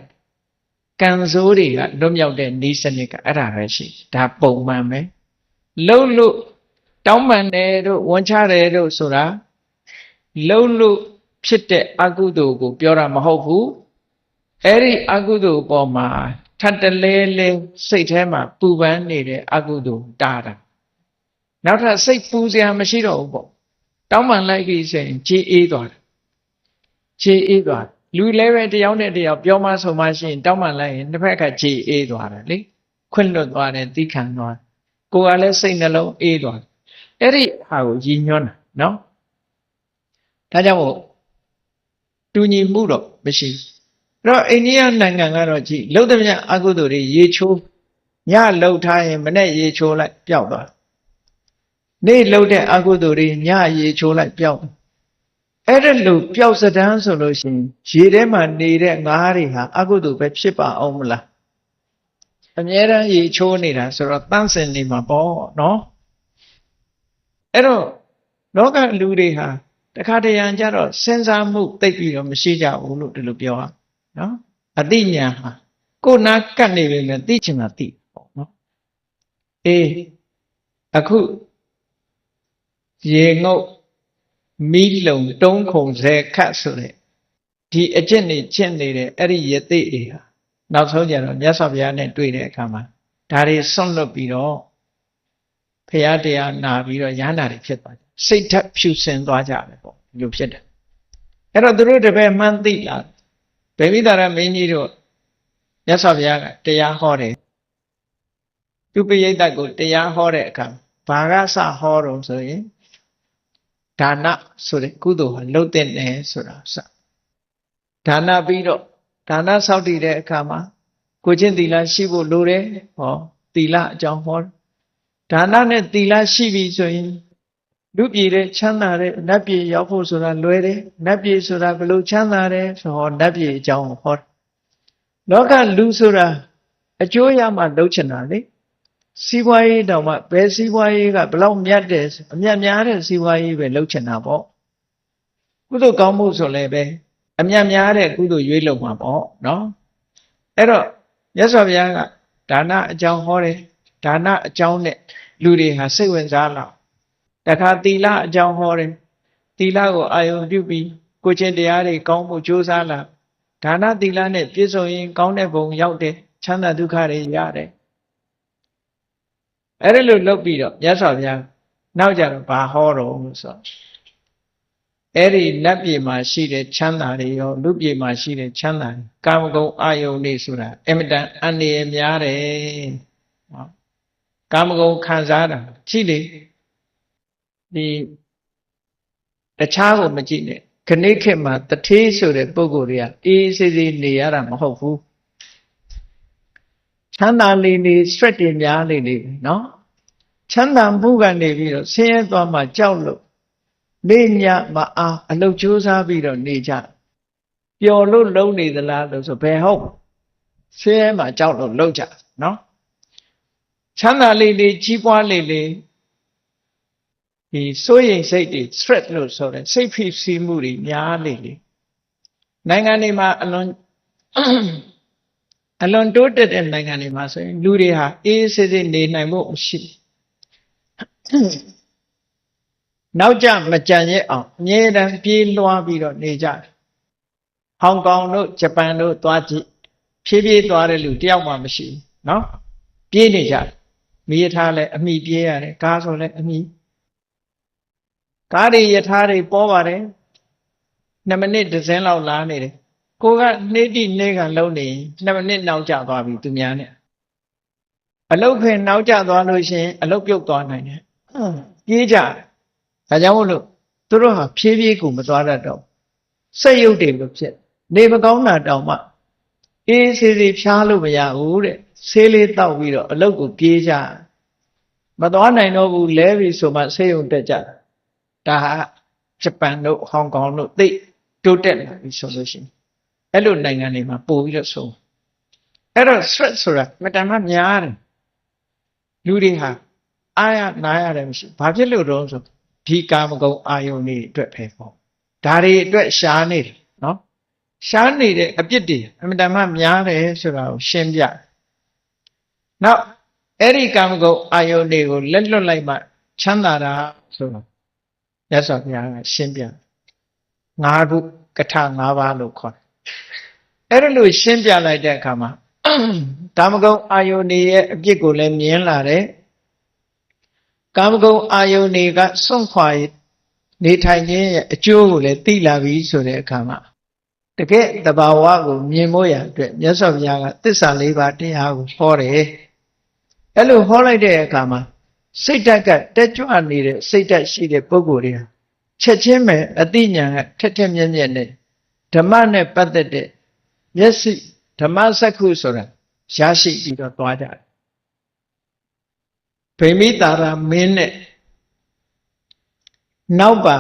Speaker 1: ကံစိုးတွေကလွတ်မြောက်တဲ့ဤစနစ်ကအဲ့ဒါပဲရှိဒါပုံမှန်ပဲလှုပ်လို့တောင်းပန်တယ်တို့ဝန်ချတယ်တို့ဆိုတာလှုပ်လို့ဖြစ်တဲ့အကုသိုလ်ကိုပြောတာမဟုတ်ဘူးအဲ့ဒီအကုသိုလ်ပေါ်မှာထပ်တလဲလဲစိတ်ထဲမှာပူပန်းနေတဲ့အကုသိုလ်တားတာနောက်ထပ်စိတ်ပူစရာမရှိတော့ဘူးပေါ့တောင်းပန်လိုက်ပြီဆိုရင်ခြေအေးသွားတယ်လူလည်းပဲတယောက်နဲ့တယောက်ပြောမှဆိုမှရှိရင်တောင်းပန်လိုက်ရင်တစ်ဖက်ကခြေအေးသွားတယ်လေခွင့်လွတ်သွားတယ်သိခံသွားကိုယ်ကလည်းစိတ်နှလုံးအေးသွားအဲ့ဒီဟာကိုရည်ညွှန်းတာနော်ဒါကြောင့်မို့တူညီမှုတော့မရှိဘူးအဲ့တော့အိန္ဒိယနိုင်ငံကတော့ကြည်လှုပ်သမျှအကုသိုလ်တွေရေချိုးညလှုပ်ထားရင်မနေ့ရေချိုးလိုက်ပျောက်သွားနေ့လှုပ်တဲ့အကုသိုလ်တွေညရေချိုးလိုက်ပျောက်အဲ့ဒါလို့ပျောက်စတန်းဆိုလို့ရှိရင်ရေထဲမှာနေတဲ့ငါးတွေဟာအကုသိုလ်ပဲဖြစ်ပါအောင်မလားအမြဲတမ်းရေချိုးနေတာဆိုတော့တန့်စင်နေမှာပေါ့နော်အဲ့တော့လောကလူတွေဟာတခါတရံကြတော့စဉ်းစားမှုသိပ်ပြီးတော့မရှိကြဘူးလို့ဒီလိုပြောရနော်အသိဉာဏ်ဟာကိုယ်နာကတ်နေပြီလေသိချင်တာသိပေါ့နော်အေးအခုရေငုတ်မီးလုံတုံးခုံဆဲခတ်ဆိုတဲ့ဒီအကျင့်တွေကျင့်နေတဲ့အဲ့ဒီယသိတွေဟာနောက်ဆုံးကြတော့မြတ်စွာဘုရားနဲ့တွေ့တဲ့အခါမှာဒါတွေဆွန့်လွတ်ပြီးတော့ဘုရားတရားနာပြီးတော့ရဟန္တာတွေဖြစ်သွားတယ်စိတ်ဓာတ်ဖြူစင်သွားကြတယ်ပေါ့ဒီလိုဖြစ်တယ် အဲ့တော့သူတို့တပည့်မှန်းသိလာဗေမိသာရမင်းကြီးတို့မြတ်စွာဘုရားကတရားဟောတယ်သူပိယိတ္တကိုတရားဟောတဲ့အခါဘာကစဟောတော့ဆိုရင်ဒါနဆိုတဲ့ကုသိုလ်ဟာလှုပ်တဲ့နယ်ဆိုတာစဒါနပြီးတော့ဒါနဆောက်တည်တဲ့အခါမှာကိုချင်းသီလရှိဖို့လိုတယ်ဟောသီလအကြောင်းဟောဒါနနဲ့သီလရှိပြီဆိုရင်လူပြည်တဲ့ချမ်းသာတဲ့နတ်ပြည်ရောက်ဖို့ဆိုတာလွယ်တယ်နတ်ပြည်ဆိုတာဘယ်လိုချမ်းသာတယ်ဆိုဟောနတ်ပြည်အကြောင်းဟောလောကလူဆိုတာအကျိုးရမှလုပ်ချင်တာလေစီးပွားရေးတောင်မှဘယ်စီးပွားရေးကဘလောက်မြတ်တယ်အမြတ်များတဲ့စီးပွားရေးပဲလုပ်ချင်တာပေါ့ကုသိုလ်ကောင်းမှုဆိုလည်းပဲအမြတ်များတဲ့ကုသိုလ်ရွေးလုပ်မှာပေါ့နော်အဲ့တော့မြတ်စွာဘုရားကဒါနအကြောင်းဟောတယ်ဒါနအကြောင်းနဲ့လူတွေဟာစိတ်ဝင်စားလောက်တခါသီလအကြောင်းဟောတယ်သီလကိုအာယုံပြုပြီးကိုချင်းတရားတွေကောင်းမှုကြိုးစားလာဒါနသီလနဲ့ပြည့်စုံရင်ကောင်းတဲ့ဘုံရောက်တယ်ချမ်းသာဒုက္ခတွေရတယ်အဲ့ဒါလို့လုပ်ပြီးတော့မြတ်စွာဘုရားနောက်ကြတော့ဘာဟောတော့ဆိုအဲ့ဒီနတ်ပြည်မှာရှိတဲ့ချမ်းသာတွေရောလူပြည်မှာရှိတဲ့ချမ်းသာတွေကာမဂုဏ်အာယုန်တွေဆိုတာအမတန်အန္တရာယ်များတယ်နော်ကာမဂုဏ်ခံစားတာကြည့်လေဒီတခြားကိုမကြည့်နဲ့ခဏိခေတ်မှာတထေးဆိုတဲ့ပုဂ္ဂိုလ်တွေကအေးစေးစေးနေရတာမဟုတ်ဘူးချမ်းသာလေးနေ stress တွေများနေနေနော်ချမ်းသာမှုကနေပြီးတော့ဆင်းရဲသွားမှကြောက်လို့နေညမအားအလုတ်ကြိုးစားပြီးတော့နေကြပျော်လို့လုံနေသလားလို့ဆိုဘယ်ဟုတ်ဆင်းရဲမှကြောက်လို့လုံကြနော်ချမ်းသာလေးလေးကြီးပွားလေးလေးဒီစိုးရိမ်စိတ်တွေ stress လို့ဆိုတဲ့စိတ်ဖိစီးမှုတွေများလေးလေးနိုင်ငံတွေမှာအလွန်တိုးတက်တဲ့နိုင်ငံတွေမှာဆိုရင်လူတွေဟာအေးဆေးဆေးနေနိုင်ဖို့မရှိနောက်ကျမကြံ့ရဲ့အောင်အမြဲတမ်းပြေးလွှားပြီးတော့နေကြတယ်ဟောင်ကောင်တို့ဂျပန်တို့သွားကြည့်ဖြည်းဖြည်းသွားတဲ့လူတယောက်မှမရှိဘူးနော်ပြေးနေကြတယ်မိရထားလဲအမိပြေးရတယ်ကားဆိုလဲအမိကားတွေယထာတွေပေါ်ပါတယ်2မိနစ်တစ်စင်းလောက်လာနေတယ်ကိုကနေ့တိနေ့ကလုံးနေ2မိနစ်နောက်ကျသွားပြီသူများနဲ့အလုတ်ဖင်နောက်ကျသွားလို့ရှိရင်အလုတ်ပြုတ်သွားနိုင်တယ်ပြေးကြဒါကြောင့်မို့လို့သူတို့ဟာဖြည်းဖြည်းကိုမသွားတတ်တော့စက်ရုပ်တွေလို့ဖြစ်နေမကောင်းတာတောင်မှအေးဆေးဆေးဖြားလို့မရဘူးတဲ့ဆေးလေးတောက်ပြီးတော့အလုတ်ကိုပြေးကြမသွားနိုင်တော့ဘူးလဲပြီဆိုမှဆေးရုံတက်ကြဒါဟာဂျပန်တို့ဟောင်ကောင်တို့သိတိုးတက်လာပြီဆိုလို့ရှိရင်အဲ့လိုနိုင်ငံတွေမှာပို့ပြီးတော့ဆုံးအဲ့တော့ stress ဆိုတာမတန်မှများတယ်လူတွေဟာအားရနားရတယ်မရှိဘာဖြစ်လို့တော့ဆိုဒီကာမဂုဏ်အာယုန်တွေအတွက်ပဲပေါ့ဒါတွေအတွက်ရှားနေတယ်နော်ရှားနေတဲ့အပြစ်တွေအမတန်မှများတယ်ဆိုတာကိုရှင်းပြနောက်အဲ့ဒီကာမဂုဏ်အာယုန်တွေကိုလက်လွတ်လိုက်မှချမ်းသာတာဆိုတော့မြတ်စွာဘုရားကရှင်းပြ၅ခုကထ၅ပါးလို့ခေါ်တယ်အဲ့ဒါလို့ရှင်းပြလိုက်တဲ့အခါမှာကာမဂုဏ်အာယုန်တွေရဲ့အပြစ်ကိုလည်းမြင်လာတယ်ကာမဂုဏ်အာယုန်တွေကစွန့်ခွာနေထိုင်ခြင်းရဲ့အကျိုးကိုလည်းသိလာပြီဆိုတဲ့အခါမှာတကယ်တဘာဝကိုမြင်ဖို့ရအတွက်မြတ်စွာဘုရားကသစ္စာ၄ပါးတရားကိုဟောတယ်အဲ့လိုဟောလိုက်တဲ့အခါမှာစိတ်ဓာတ်ကတက်ကြွနေတဲ့စိတ်ဓာတ်ရှိတဲ့ပုဂ္ဂိုလ်တွေဟာချက်ချင်းပဲအသိဉာဏ်ကထက်မြက်မြက်နဲ့ဓမ္မနဲ့ပတ်သက်တဲ့မျက်စိဓမ္မစက္ခုဆိုတာရရှိပြီးတော့သွားကြတယ်ဗိမိတာရမင်းနဲ့နောက်ပါ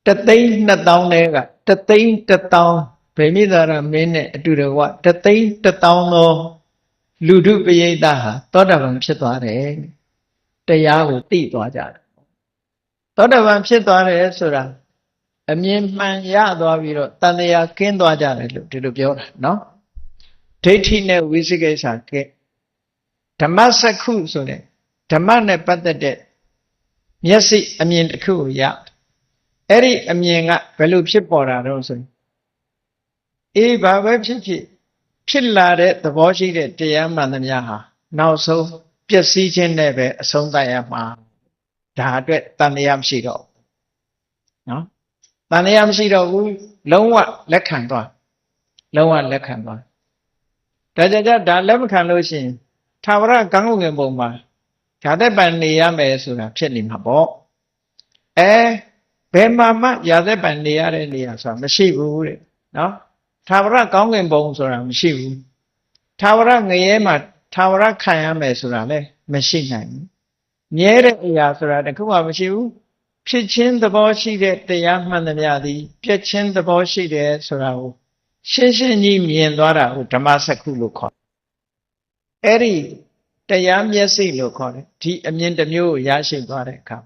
Speaker 1: 3,200,000ထဲက3,100,000ဗိမိတာရမင်းနဲ့အတူတကွ3,100,000သောလူထုပရိသတ်ဟာသောတာပန်ဖြစ်သွားတယ်တရားကိုသိသွားကြတယ်သောတာပန်ဖြစ်သွားတယ်ဆိုတာအမြင်မှန်ရသွားပြီးတော့တန်တရားကင်းသွားကြတယ်လို့ဒီလိုပြောတာနော်ဒိဋ္ဌိနဲ့ဝိသိကိစ္စကဲဓမ္မစက္ခုဆိုတဲ့ဓမ္မနဲ့ပတ်သက်တဲ့မျက်စိအမြင်တစ်ခုကိုရအဲ့ဒီအမြင်ကဘယ်လိုဖြစ်ပေါ်တာတော့ဆိုရင်အေးဘာပဲဖြစ်လာတဲ့သဘောရှိတဲ့တရားမှန်သမျှဟာနောက်ဆုံးပျက်စီးခြင်းနဲ့ပဲအဆုံးသတ်ရမှာဒါအတွက်တန်တရားမရှိတော့နော် တန်တရားမရှိတော့ဘူးလုံးဝလက်ခံသွားလုံးဝလက်ခံသွားဒါကြကြဒါလက်မခံလို့ရှိရင်သာဝရကံကုငင်ပုံမှာဓာတ်ပံနေရမယ်ဆိုတာဖြစ်နေမှာပေါ့ဘယ်မှာမှရာသက်ပံနေရတဲ့နေရာဆိုတာမရှိဘူးတဲ့နော်သာဝရကောင်းကင်ဘုံဆိုတာမရှိဘူးသာဝရငရဲမှာသာဝရခံရမယ်ဆိုတာလည်းမရှိနိုင်ဘူးမြဲတဲ့အရာဆိုတာတခုမှမရှိဘူးဖြစ်ချင်းသဘောရှိတဲ့တရားမှန်သမျှသည်ပြည့်ချင်းသဘောရှိတယ်ဆိုတာကိုရှင်းရှင်းကြီးမြင်သွားတာကိုဓမ္မစက္ခုလို့ခေါ်အဲ့ဒီတရားမျက်စိလို့ခေါ်တယ်ဒီအမြင်တစ်မျိုးကိုရရှိသွားတဲ့အခါ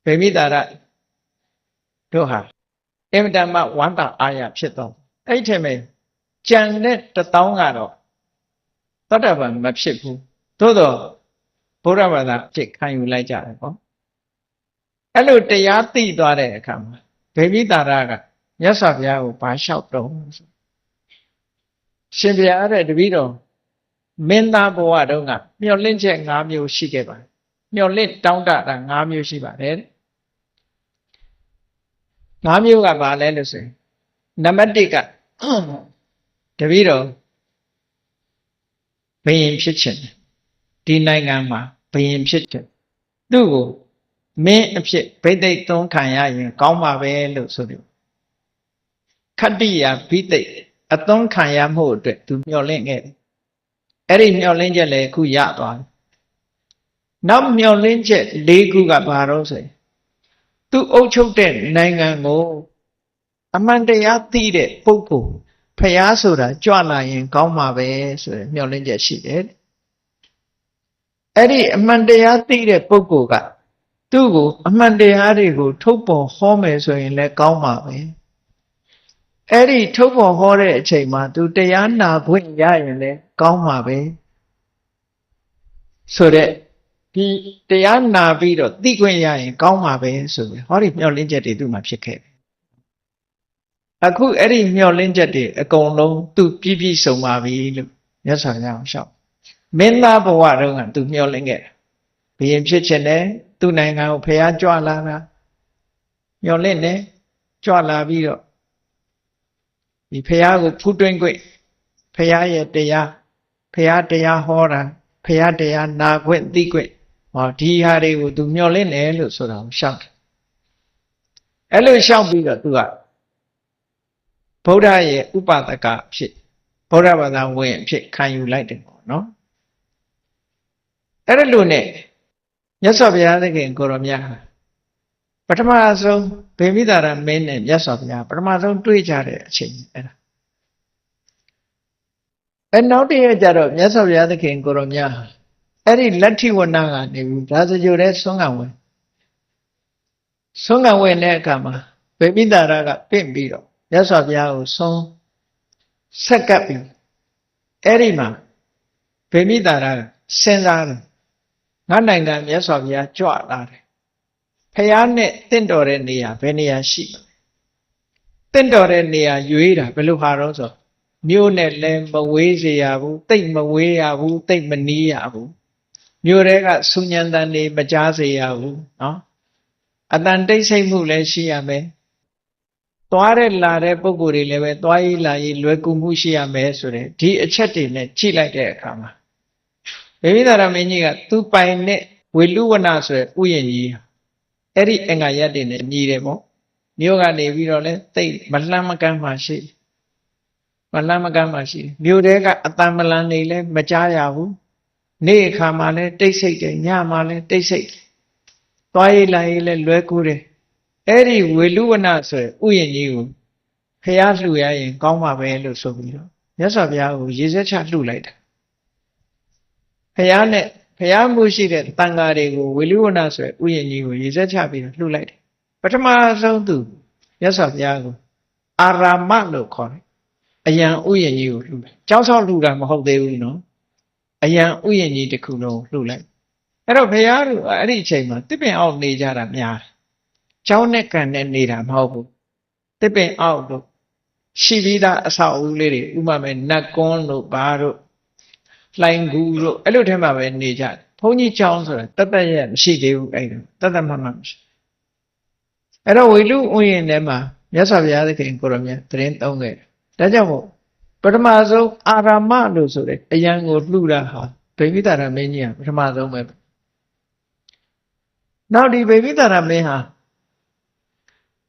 Speaker 1: ဗေမိတာရတို့ဟာအင်မတန်မှဝမ်းသာအားရဖြစ်တော့အဲ့ထင်မဲ့ကြံတဲ့1000ကတော့သတ္တဗံမဖြစ်ဘူးသို့တော့ဘုရားဘာသာဖြစ်ခံယူလိုက်ကြတယ်ပေါ့အဲ့လိုတရားသိသွားတဲ့အခါမှာဗေမိတာရကမြတ်စွာဘုရားကိုဘာလျှောက်တော့ရှင်ဘုရားတဲ့တပည့်တော်မင်းသားဘဝတုန်းကမျောလင့်ချက်5မျိုးရှိခဲ့ပါတယ်မျောလင့်တောင်းတတာ5မျိုးရှိပါတယ်5မျိုးကဘာလဲလို့ဆိုရင်နံပါတ်1ကတပည့်တော်ဘယင်ဖြစ်ခြင်းဒီနိုင်ငံမှာဘယင်ဖြစ်ခြင်းသူ့ကိုမင်းအဖြစ်ဗိသိက်သွန်းခံရရင်ကောင်းပါပဲလို့ဆိုပြီးခတ္တိယဗိသိက်အသွန်းခံရမှုအတွက်သူမျှော်လင့်ခဲ့တယ်အဲ့ဒီမျှော်လင့်ချက်လည်းအခုရသွားတယ်နောက်မျှော်လင့်ချက်၄ခုကဘာလို့ဆိုရင်သူအုပ်ချုပ်တဲ့နိုင်ငံကိုအမှန်တရားသိတဲ့ပုဂ္ဂိုလ်ဖျားဆိုတာကြွလာရင်ကောင်းမှာပဲဆိုရယ်မျှော်လင့်ချက်ရှိတယ်အဲ့ဒီအမှန်တရားသိတဲ့ပုဂ္ဂိုလ်ကသူ့ကိုအမှန်တရားတွေကိုထုတ်ပေါ်ဟောမယ်ဆိုရင်လည်းကောင်းမှာပဲအဲ့ဒီထုတ်ပေါ်ဟောတဲ့အချိန်မှာသူတရားနာခွင့်ရရင်လည်းကောင်းမှာပဲဆိုတဲ့ဒီတရားနာပြီးတော့သိခွင့်ရရင်ကောင်းမှာပဲဆိုပြီးဟောဒီမျှော်လင့်ချက်တွေသူ့မှာဖြစ်ခဲ့တယ်အခုအဲ့ဒီမျှော်လင့်ချက်တွေအကုန်လုံးသူပြည့်ပြည့်စုံပါပြီလို့မြတ်စွာဘုရားရှောက်မင်းသားဘဝတုန်းကသူမျှော်လင့်ခဲ့တယ်ဘုရင်ဖြစ်ခြင်းနဲ့သူ့နိုင်ငံကိုဖျားကြွလာတာမျှော်လင့်တယ်ကြွလာပြီးတော့ဒီဖျားကိုဖူးတွင်းခွင့်ဖျားရဲ့တရားဖျားတရားဟောတာဖျားတရားနာခွင့်သိခွင့်ဟောဒီဟာတွေကိုသူမျှော်လင့်တယ်လို့ဆိုတာကိုရှောက်တယ်အဲ့လိုရှောက်ပြီးတော့သူကဗုဒ္ဓရဲ့ဥပဒကဖြစ်ဗုဒ္ဓဘာသာဝင်အဖြစ်ခံယူလိုက်တယ်ပေါ့နော်အဲ့လိုနဲ့မြတ်စွာဘုရားသခင်ကိုရောမြတ်ဟာပထမဆုံးဗေမိတာရမင်းနဲ့မြတ်စွာဘုရားပထမဆုံးတွေ့ကြတဲ့အချိန်အဲ့ဒါနောက်တည့်ကြတော့မြတ်စွာဘုရားသခင်ကိုရောမြတ်ဟာအဲ့ဒီလက်ထိဝနကနေပြီးဒါစကြိုတဲ့ဆွမ်းကံဝင်တဲ့အခါမှာဗေမိတာရကပြင့်ပြီးတော့မြတ်စွာဘုရားကိုဆုံးဆက်ကပ်ပြီးအဲ့ဒီမှာဗေမိတာရစဉ်းစားတယ်ငါနိုင်ငံမြတ်စွာဘုရားကြွလာတယ်ဖះနဲ့တင့်တော်တဲ့နေရာဘယ်နေရာရှိတင့်တော်တဲ့နေရာရွေးတာဘယ်လိုဟာတော့ဆိုမြို့နဲ့လည်းမဝေးစေရဘူးတိတ်မဝေးရဘူးတိတ်မနီးရဘူးမြို့တွေကဆူညံတန်တွေမကြားစေရဘူးနော်အတန်တိတ်ဆိတ်မှုလည်းရှိရမယ်သွားတဲ့လာတဲ့ပုံကိုယ်တွေလည်းပဲသွားရေးလာရေးလွယ်ကူမှုရှိရမယ်ဆိုတဲ့ဒီအချက်တွေနဲ့ကြည့်လိုက်တဲ့အခါမှာဗေမိတာရမင်းကြီးကသူပိုင်တဲ့ဝေလူဝနဆိုတဲ့ဥယျာဉ်ကြီးအဲ့ဒီအင်္ဂါရက်တွေနဲ့ညီတယ်ပေါ့မြို့ကနေပြီးတော့လဲတိတ်မလှမ်းမကမ်းမှရှိမြို့တဲကအတန်မလန်နေလဲမကြားရဘူးနေ့အခါမှလဲတိတ်ဆိတ်တယ်ညမှလဲတိတ်ဆိတ်သွားရေးလာရေးလဲလွယ်ကူတယ်အဲ့ဒီဝေလူဝနဆိုတဲ့ဥယျာဉ်ကြီးကိုဖះလှူရရင်ကောင်းပါပဲလို့ဆိုပြီးတော့မြတ်စွာဘုရားကိုရေစက်ချလှူလိုက်တာဖះမှုရှိတဲ့တန်ဃာတွေကိုဝေလူဝနဆိုတဲ့ဥယျာဉ်ကြီးကိုရေစက်ချပြီးတော့လှူလိုက်တယ်ပထမဆုံးသူမြတ်စွာဘုရားကိုအာရာမလို့ခေါ်တယ်အယံဥယျာဉ်ကြီးကိုလှူလိုက်ကျောင်းဆောက်လှူတာမဟုတ်သေးဘူးနော်အယံဥယျာဉ်ကြီးတစ်ခုလုံးလှူလိုက်အဲ့တော့ဘုရားတို့အဲ့ဒီအချိန်မှာတစ်ပင်အောက်နေကြတာများကျောင်းနဲ့ကန်နဲ့နေတာမဟုတ်ဘူးတစ်ပင်အောက်တို့ရှိပြီးသားအဆောက်အဦလေးတွေဥပမာနတ်ကွန်းတို့ဘာတို့လှိုင်းကူတို့အဲ့လိုထဲမှာပဲနေကြတယ်ဘုန်းကြီးကျောင်းဆိုတာတတ်တတ်ရမရှိသေးဘူးအဲ့ဒါတတ်တတ်မှမရှိ အဲ့တော့ဝိလူဥယျာဉ်ထဲမှာမြတ်စွာဘုရားသခင်ကိုရမြတ်သရင်သုံးခဲ့တယ်ဒါကြောင့်မို့ပထမဆုံးအာရမလို့ဆိုတဲ့အယံကိုလှူတာဟာဗိမိတာရမင်းကြီးကပထမဆုံးပဲနောက်ဒီဗိမိတာရမင်းဟာ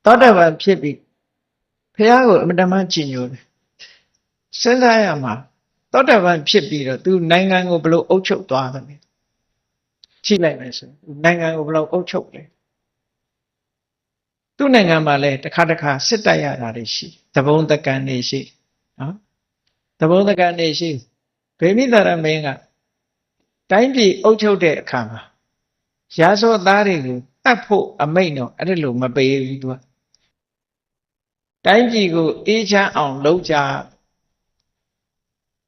Speaker 1: သောတာပန်ဖြစ်ပြီးဘုရားကိုအမတမကြည်ညိုတယ်စဉ်းစားရမှာသောတာပန်ဖြစ်ပြီးတော့သူနိုင်ငံကိုဘယ်လိုအုပ်ချုပ်သွားသလဲကြည့်လိုက်မယ်ဆိုနိုင်ငံကိုဘယ်လိုအုပ်ချုပ်လဲသူ့နိုင်ငံမှာလည်းတစ်ခါတစ်ခါစစ်တိုက်ရတာတွေရှိသဘုံတကန်နေရှိနော်သဘုံတကန်နေရှိဗိမိသာရမင်းကတိုင်းပြည်အုပ်ချုပ်တဲ့အခါမှာရာဇဝတ်သားတွေကိုတတ်ဖို့အမိန့်တော့အဲ့ဒါလိုမပေးဘူးသူကတိုင်းပြည်ကိုအေးချမ်းအောင်လုပ်ကြ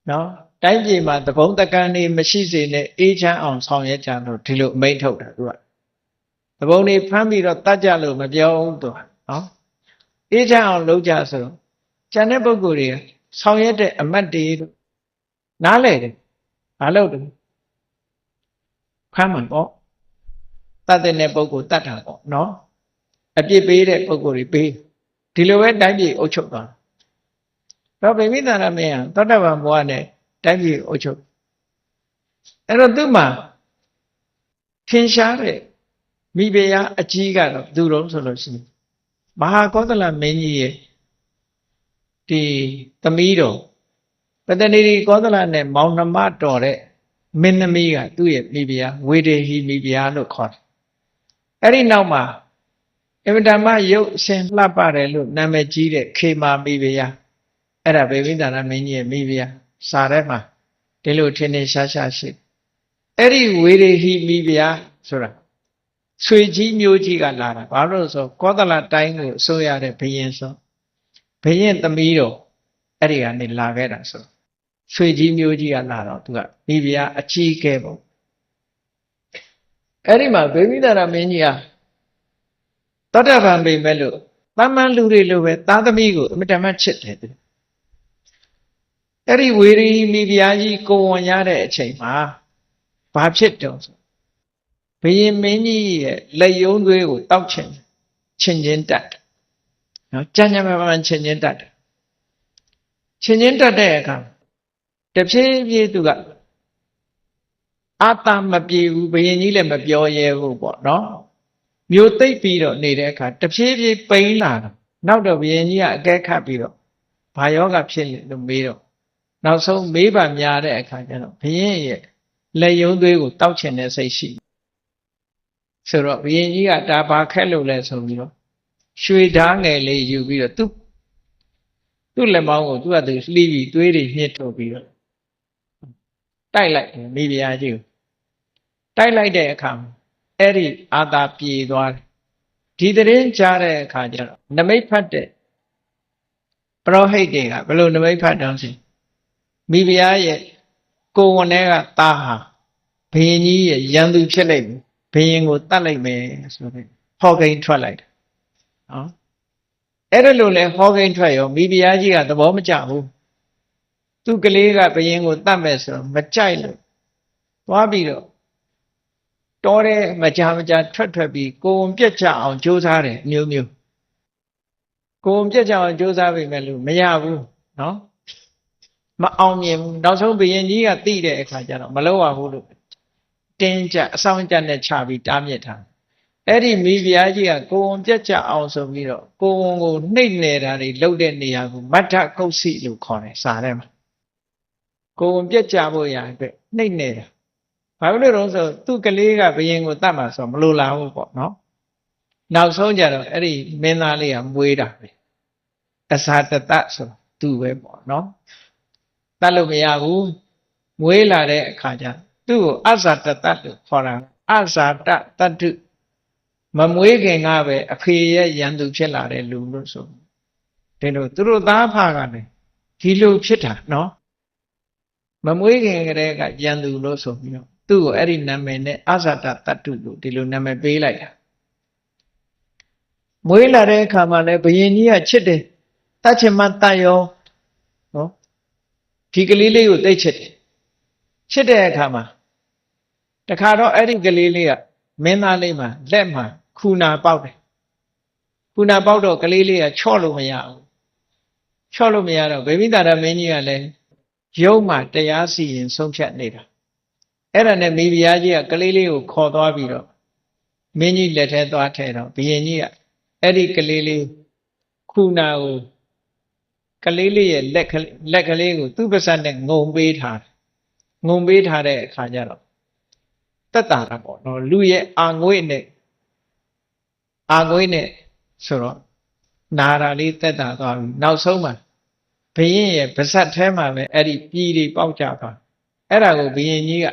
Speaker 1: နော်တိုင်းပြည်မှာသဘုံတကန်နေမရှိစေနဲ့အေးချမ်းအောင်ဆောင်ရွက်ကြလို့ဒီလိုအမိန့်ထုတ်တာသူကသဘုံတွေဖမ်းပြီးတော့တတ်ကြလို့မပြောဘူးသူနော်အေးချမ်းအောင်လုပ်ကြဆိုတော့ကျန်တဲ့ပုဂ္ဂိုလ်တွေဆောင်ရွက်တဲ့အမတ်တွေနားလဲတယ်ဘာလို့လဲဖမ်းမှာပေါ့တတ်တဲ့ပုဂ္ဂိုလ်တတ်တာပေါ့နော်အပြစ်ပေးတဲ့ပုဂ္ဂိုလ်တွေပေးဒီလိုပဲတိုင်းပြည်အုပ်ချုပ်သွားတော့ဗိမိသာရမင်းကသောတာပန်ဘဝနဲ့တိုင်းပြည်အုပ်ချုပ်အဲ့တော့သူ့မှာထင်ရှားတဲ့မိဖုရားအကြီးကတော့သူတော်ဆိုလို့ရှိရင်မဟာကောသလမင်းကြီးရဲ့ဒီသမီးတော်ပတ္တနီကောသလနဲ့မောင်နှမတော်တဲ့မင်းသမီးကသူ့ရဲ့မိဖုရားဝေဒေဟိမိဖုရားလို့ခေါ်တယ်အဲ့ဒီနောက်မှာအမတမရုပ်အရှင်လှပတယ်လို့နာမည်ကြီးတဲ့ခေမာမိဖုရားအဲ့ဒါဗိမိသာရမင်းကြီးရဲ့မိဖုရားစာထဲမှာဒီလိုထင်ထင်ရှားရှားရှိအဲ့ဒီဝေဒေဟိမိဖုရားဆိုတာဆွေကြီးမျိုးကြီးကလာတာဘာလို့ဆိုကောသလတိုင်းကိုအစိုးရတဲ့ဘုရင်ဆိုဘုရင်သမီးတော်အဲ့ဒီကနေလာခဲ့တာဆိုဆွေကြီးမျိုးကြီးကလာတော့သူကမိဖုရားအကြီးကဲပေါ့အဲ့ဒီမှာဗိမိသာရမင်းကြီးကသောတာပန်ပေမဲ့လို့တာမန်လူတွေလိုပဲသားသမီးကိုအမတမချစ်တယ်သူအဲ့ဒီဝေရီမိဖုရားကြီးကိုဝန်ရတဲ့အချိန်မှာဘာဖြစ်တော့ဆိုဘုရင်မင်းကြီးရဲ့လက်ယုံသွေးကိုတောက်ချင်ချင်းတတ်တယ်နော်ကြမ်းကြမ်းမှန်ချင်းတတ်တယ်ချင်းတတ်တဲ့အခါတဖြည်းဖြည်းသူကအာတာမပြေဘူးဘုရင်ကြီးလည်းမပြောရဲဘူးပေါ့နော်မျိုးသိပ်ပြီးတော့နေတဲ့အခါတဖြည်းဖြည်းပိန်းလာတော့နောက်တော့ဘုရင်ကြီးကအကဲခတ်ပြီးတော့ဘာယောဂဖြစ်လို့မေးတော့နောက်ဆုံးမေးပါများတဲ့အခါကျတော့ဘုရင်ရဲ့လက်ယုံသွေးကိုတောက်ချင်တဲ့စိတ်ရှိဆိုတော့ဘုရင်ကြီးကဒါဘာခက်လို့လဲဆိုပြီးတော့ရွှေဓားငယ်လေးယူပြီးတော့သူ့လက်မောင်းကိုသူကသူလှီးပြီးသွေးတွေညှစ်ထုတ်ပြီးတော့တိုက်လိုက်တယ်မိဖုရားကြီးကိုတိုက်လိုက်တဲ့အခါအဲ့ဒီအာသာပြေသွားတယ်ဒီတရင်ကြားတဲ့အခါကျတော့နမိတ်ဖတ်တဲ့ပရောဟိတ်တွေကဘယ်လိုနမိတ်ဖတ်တောင်းစီမိဖုရားရဲ့ကိုယ်ဝန်ထဲကသားဟာဘုရင်ကြီးရဲ့ရန်သူဖြစ်လိုက်ပြီဘုရင်ကိုတတ်လိုက်မယ်ဆိုပြီးဟောကိန်းထွက်လိုက်တယ်နော်အဲ့ဒါလို့လဲဟောကိန်းထွက်ရောမိဖုရားကြီးကသဘောမကျဘူးသူ့ကလေးကဘုရင်ကိုတတ်မယ်ဆိုတော့မကြိုက်လို့သွားပြီးတော့တော်တဲ့မကြထွက်ပြီးကိုယ်ဝန်ပြက်ကြအောင်ကြိုးစားတယ်မျိုးကိုယ်ဝန်ပြက်ကြအောင်ကြိုးစားပေမဲ့လို့မရဘူးနော်မအောင်မြင်ဘူးနောက်ဆုံးဘုရင်ကြီးကသိတဲ့အခါကျတော့မလုပ်ရဘူးလို့တင်းကြအဆောင်ကြနဲ့ချပြီးတားမြစ်ထားအဲ့ဒီမိဖုရားကြီးကကိုယ်ဝန်ပြက်ကြအောင်ဆိုပြီးတော့ကိုယ်ဝန်ကိုနှိပ်နေတာတွေလုပ်တဲ့နေရာကိုမတ္ထကုတ်စီလို့ခေါ်တယ်စာထဲမှာကိုယ်ဝန်ပြက်ကြဖို့ရအတွက်နှိပ်နေတာဘာလို့လဲဆိုသူ့ကလေးကဘုရင်ကိုတတ်မှာဆိုမလိုလားဘူးပေါ့နော်နောက်ဆုံးကြတော့အဲ့ဒီမင်းသားလေးကမွေးတာပဲအဇာတတဆိုသူပဲပေါ့နော်တတ်လို့မရဘူးမွေးလာတဲ့အခါကျသူ့ကိုအဇာတတလို့ခေါ်တာအဇာတတတ္တုမမွေးခင်ကပဲအဖေရဲ့ရန်သူဖြစ်လာတဲ့လူလို့ဆိုဒီလိုသူတို့သားဖကလည်းဒီလိုဖြစ်တာနော်မမွေးခင်ကတည်းကရန်သူလို့ဆိုပြီးတော့သူ့ကိုအဲ့ဒီနာမည်နဲ့အဇာတတတ္တုလို့ဒီလိုနာမည်ပေးလိုက်တာမွေးလာတဲ့အခါမှာလည်းဘုရင်ကြီးကချစ်တယ်တတ်ချင်မှတတ်ရောနော်ဒီကလေးလေးကိုသိချစ်တယ်ချစ်တဲ့အခါမှာတခါတော့အဲ့ဒီကလေးလေးကမင်းသားလေးမှာလက်မှာခူနာပေါက်တယ် ခုနပေါက်တော့ကလေးလေးကချော့လို့မရဘူးချော့လို့မရတော့ဗေမိတာရမင်းကြီးကလည်းရုံးမှတရားစီရင်ဆုံးဖြတ်နေတာအဲ့ဒါနဲ့မိဖုရားကြီးကကလေးလေးကိုခေါ်သွားပြီးတော့မင်းကြီးလက်ထဲသွားထဲတော့ဘုရင်ကြီးကအဲ့ဒီကလေးလေးခုနာကိုကလေးလေးရဲ့လက်ကလေးကိုသူ့ပါးစပ်နဲ့ငုံပေးထားတယ်ငုံပေးထားတဲ့အခါကျတော့တက်တာတာပေါ့နော်လူရဲ့အာငွေ့နဲ့ဆိုတော့နာရာလေးတက်တာသွားပြီနောက်ဆုံးမှာဘုရင်ရဲ့ပါးစပ်ထဲမှာပဲအဲ့ဒီပြည်တွေပေါက်ကြသွားအဲ့ဒါကိုဘုရင်ကြီးက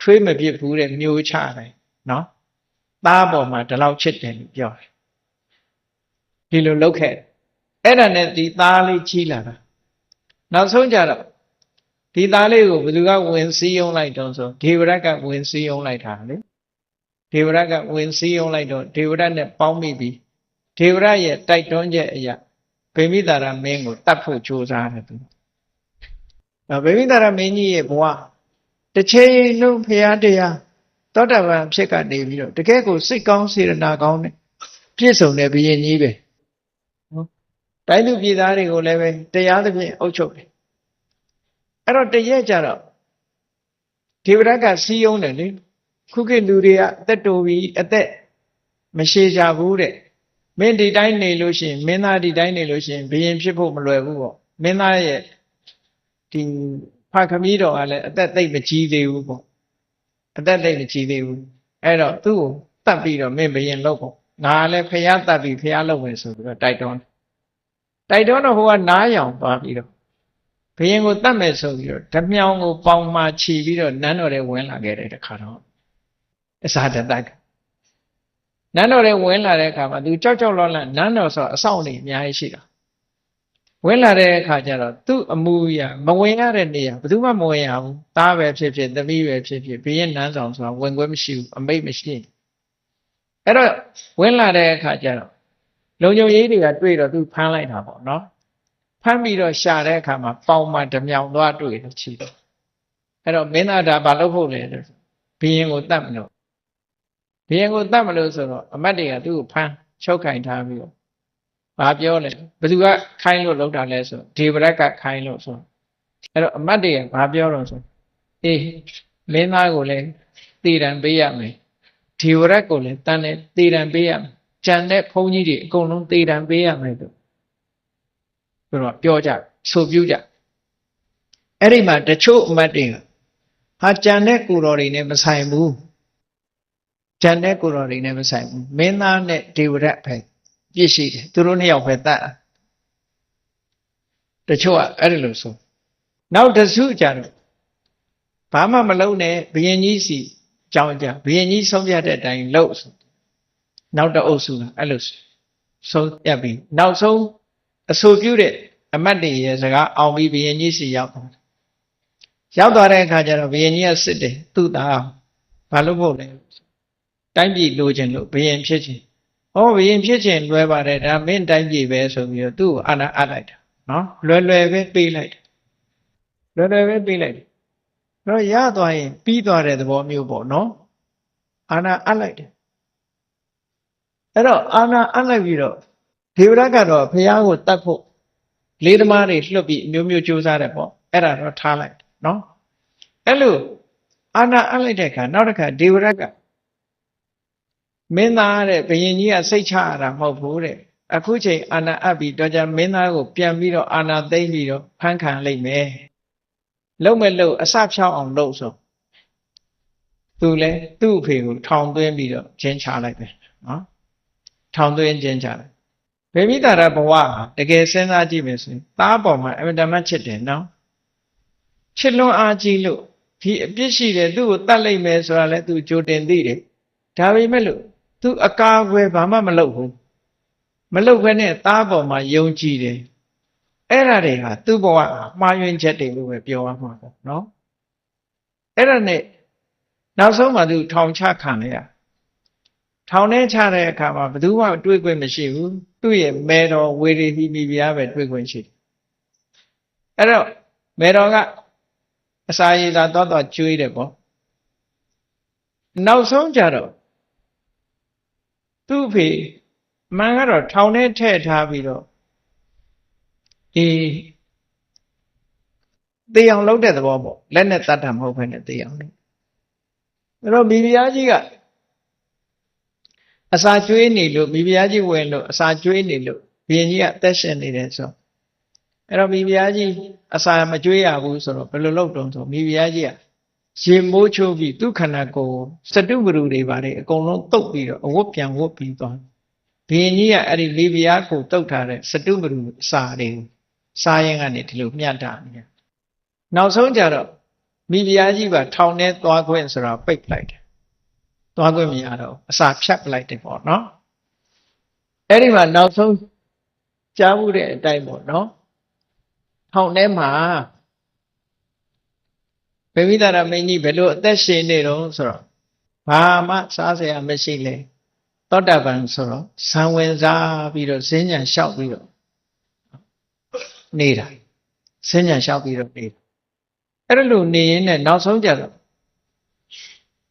Speaker 1: ထွေးမပြစ်ဘူးတဲ့မျိုးချတယ်နော်သားပေါ်မှာဒီလောက်ချစ်တယ်လို့ပြောတယ်ဒီလိုလုပ်ခဲ့အဲ့ဒါနဲ့ဒီသားလေးကြီးလာတာနောက်ဆုံးကြတော့ဒီသားလေးကိုဘယ်သူကဝင်စည်းရုံးလိုက်တော့ဆိုဒေဝရတ်ကဝင်စည်းရုံးလိုက်တာလေဒေဝရတ်ကဝင်စည်းရုံးလိုက်တော့ဒေဝရတ်နဲ့ပေါင်းမိပြီးဒေဝရတ်ရဲ့တိုက်တွန်းချက်အရာဗေမိတာရမင်းကိုတတ်ဖို့ကြိုးစားတယ်သူဗေမိတာရမင်းကြီးရဲ့ဘဝတစ်ချိန်လုံးဖရာတရားသောတာပန်ဖြစ်ကနေပြီးတော့တကယ်ကိုစိတ်ကောင်းစေတနာကောင်းနဲ့ပြည့်စုံတဲ့ဘုရင်ကြီးပဲနော်တိုင်းသူပြည်သားတွေကိုလည်းပဲတရားသဖြင့်အုပ်ချုပ်တယ်အဲ့တော့တရက်ကြတော့ဒေဝရတ်ကစီးယုံတယ်လေခုခေတ်လူတွေကအသက်တိုပြီးအသက်မရှည်ကြဘူးတဲ့မင်းဒီတိုင်းနေလို့ရှိရင်မင်းသားဒီတိုင်းနေလို့ရှိရင်ဘုရင်ဖြစ်ဖို့မလွယ်ဘူးပေါ့မင်းသားရဲ့ဒီဖခမီးတော်ကလည်းအသက်သိပ်မကြီးသေးဘူးပေါ့အသက်သိပ်မကြီးသေးဘူးအဲ့တော့သူ့ကိုတတ်ပြီးတော့မင်းဘုရင်လုပ်ပေါ့ငါလည်းဖျားတတ်ပြီးဖျားလုပ်မယ်ဆိုပြီးတော့တိုက်တွန်းတော့ဟိုကနားယောင်သွားပြီးတော့ဘုရင်ကိုတတ်မယ်ဆိုပြီးတော့ဓမြောင်ကိုပေါင်မှခြီးပြီးတော့နန်းတော်ထဲဝင်လာခဲ့တဲ့တခါတော့အစာတတကနန်းတော်ထဲဝင်လာတဲ့အခါမှာသူကြောက်လောလန့်နန်းတော်ဆိုအဆောင်နေအများကြီးရှိတာဝင်လာတဲ့အခါကျတော့သူ့အမူအရာမဝင်ရတဲ့နေရာဘယ်သူမှမဝင်ရဘူးသားပဲဖြစ်ဖြစ်သမီးပဲဖြစ်ဖြစ်ဘုရင်နန်းဆောင်ဆိုတာဝင်ခွင့်မရှိဘူးအမိတ်မရှိအဲ့တော့ဝင်လာတဲ့အခါကျတော့လုံခြုံရေးတွေကတွေ့တော့သူဖမ်းလိုက်တာပေါ့နော်ဖမ်းပြီးတော့ရှာတဲ့အခါမှာပေါင်မှဓမြောင်သွားတွေ့တယ်ချီတော့အဲ့တော့မင်းသားဒါဘာလုပ်ဖို့လဲဆိုဘုရင်ကိုတတ်မလို့ဘုရင်ကိုတတ်မလို့ဆိုတော့အမတ်တွေကသူ့ကိုဖမ်းချုပ်ခိုင်ထားပြီးတော့ဘာပြောလဲဘယ်သူကခိုင်းလို့လုပ်တာလဲဆိုဒေဝရတ်ကခိုင်းလို့ဆိုအဲ့တော့အမတ်တွေကဘာပြောတော့ဆိုအေးမင်းသားကိုလည်းတည်တံပေးရမယ်ဒေဝရတ်ကိုလည်းတန်တယ်တည်တံပေးရမယ်ကြံတဲ့ဘုန်းကြီးတွေအကုန်လုံးတည်တံပေးရမယ်လို့ဆိုတော့ပြောကြဆိုပြကြအဲ့ဒီမှာတချို့အမတ်တွေကဟာကြံတဲ့ကိုတော်တွေနဲ့မဆိုင်ဘူးကြံတဲ့ကိုတော်တွေနဲ့မဆိုင်ဘူးမင်းသားနဲ့ဒေဝရတ်ပဲပြည့်ရှိတယ်သူတို့နှစ်ယောက်ပဲတတ်တချို့ကအဲ့ဒီလိုဆိုနောက်တစုကြတော့ဘာမှမလုပ်နဲ့ဘုရင်ကြီးစီကြောင်းကြဘုရင်ကြီးဆုံးဖြတ်တဲ့အတိုင်းလုပ်ဆိုနောက်တအုပ်စုကအဲ့လိုဆုံးပြပြီးနောက်ဆုံးအဆိုပြုတဲ့အမတ်တွေရဲ့စကားအောင်ပြီးဘုရင်ကြီးစီရောက်သွားတဲ့အခါကျတော့ဘုရင်ကြီးကစစ်တယ်သူ့သားဘာလို့ဖို့လဲတိုင်းပြည်လိုချင်လို့ဘုရင်ဖြစ်ချင်ဘုရင်ဖြစ်ချင်လွယ်ပါတယ်ဒါမင်းတိုင်းပြည်ပဲဆိုပြီးတော့သူ့ကိုအာဏာအပ်လိုက်တာနော်လွယ်ပဲပေးလိုက်တယ်တော့ရသွားရင်ပြီးသွားတဲ့သဘောမျိုးပေါ့နော်အာဏာအပ်လိုက်တယ်အဲ့တော့အာဏာအပ်လိုက်ပြီးတော့ဒေဝရတ်ကတော့ဘုရားကိုတတ်ဖို့လေးသမားတွေလွတ်ပြီးအမျိုးမျိုးကြိုးစားတယ်ပေါ့အဲ့ဒါတော့ထားလိုက်နော်အဲ့လိုအာဏာအပ်လိုက်တဲ့အခါနောက်တစ်ခါဒေဝရတ်ကမင်းသားတဲ့ဘုရင်ကြီးကစိတ်ချရတာမဟုတ်ဘူးတဲ့အခုချိန်အာဏာအပ်ပြီးတော့ကြမင်းသားကိုပြန်ပြီးတော့အာဏာသိမ်းပြီးတော့ဖမ်းခံလိုက်မယ်လုံးမဲ့လို့အစဖြောင်းအောင်လုပ်ဆိုသူလည်းသူ့အဖေကိုထောင်သွင်းပြီးတော့ကျင်းချလိုက်တယ်နော်ထောင်သွင်းကျင်းချလိုက်ဗေမိတာရဘဝတကယ်စဉ်းစားကြည့်မယ်ဆိုရင်သားပေါ်မှာအမြဲတမ်းချစ်တယ်နော်ချစ်လွန်းအားကြီးလို့ဒီအပြစ်ရှိတယ်သူ့ကိုတတ်လိုက်မယ်ဆိုတာလည်းသူကြိုတင်သိတယ်ဒါပေမဲ့လို့သူအကာအကွယ်ဘာမှမလုပ်ဘူးမလုပ်ဘဲနဲ့သားပေါ်မှာယုံကြည်တယ်အဲ့ဒါတွေဟာသူ့ဘဝမှားယွင်းချက်တွေလို့ပဲပြောရမှာပေါ့နော်အဲ့ဒါနဲ့နောက်ဆုံးမှသူထောင်ချခံလိုက်ရထောင်ထဲချတဲ့အခါမှာဘယ်သူမှတွေ့ခွင့်မရှိဘူးသူ့ရဲ့မေတော်ဝေရီဟိမိဗျာပဲတွေ့ခွင့်ရှိတယ်အဲ့တော့မေတော်ကအစာရည်သာတော့ကျွေးတယ်ပေါ့နောက်ဆုံးကြတော့သူ့ဖေ မှန်ကတော့ထောင်ထဲထည့်ထားပြီးတော့ဒီသေအောင်လုပ်တဲ့သဘောပေါ့လက်နဲ့တတ်တာမဟုတ်ဘဲနဲ့သေအောင်လုပ်အဲ့တော့မိဖုရားကြီးကအစာကျွေးနေလို့မိဖုရားကြီးဝင်လို့အစာကျွေးနေလို့ဘုရင်ကြီးကအသက်ရှင်နေတယ်ဆိုအဲ့တော့မိဖုရားကြီးအစာမကျွေးရဘူးဆိုတော့ဘယ်လိုလုပ်တုံးဆိုမိဖုရားကြီးကရေမိုးချိုးပြီးသူခန္ဓာကိုယ်စတုပရုတွေပါတယ်အကုန်လုံးတုတ်ပြီးတော့အဝတ်ပြန်ဝတ်ပြီးသွားဘုရင်ကြီးကအဲ့ဒီမိဖုရားကိုတုတ်ထားတဲ့စတုပရုအစာတွေကိုစားရင်ကနေဒီလိုမျှတာနေနောက်ဆုံးကြတော့မိဖုရားကြီးပါထောင်ထဲသွားခွင့်ဆိုတာပိတ်လိုက်တယ်သွားခွင့်မရတော့အစာဖြတ်ပလိုက်တယ်ပေါ့နော်အဲ့ဒီမှာနောက်ဆုံးကြားမှုတဲ့အတိုင်းပေါ့နော်ထောင်ထဲမှာဗေမိတာရမင်းကြီးဘယ်လိုအသက်ရှင်နေတော့ဆိုတော့ဘာမှစားစရာမရှိလေသောတာပန်ဆိုတော့ဇံဝင်စားပြီးတော့ဈဉ္ဉံလျှောက်ပြီးတော့နေတာဈဉ္ဉံလျှောက်ပြီးတော့နေတာအဲ့လိုနေရင်နဲ့နောက်ဆုံးကြတော့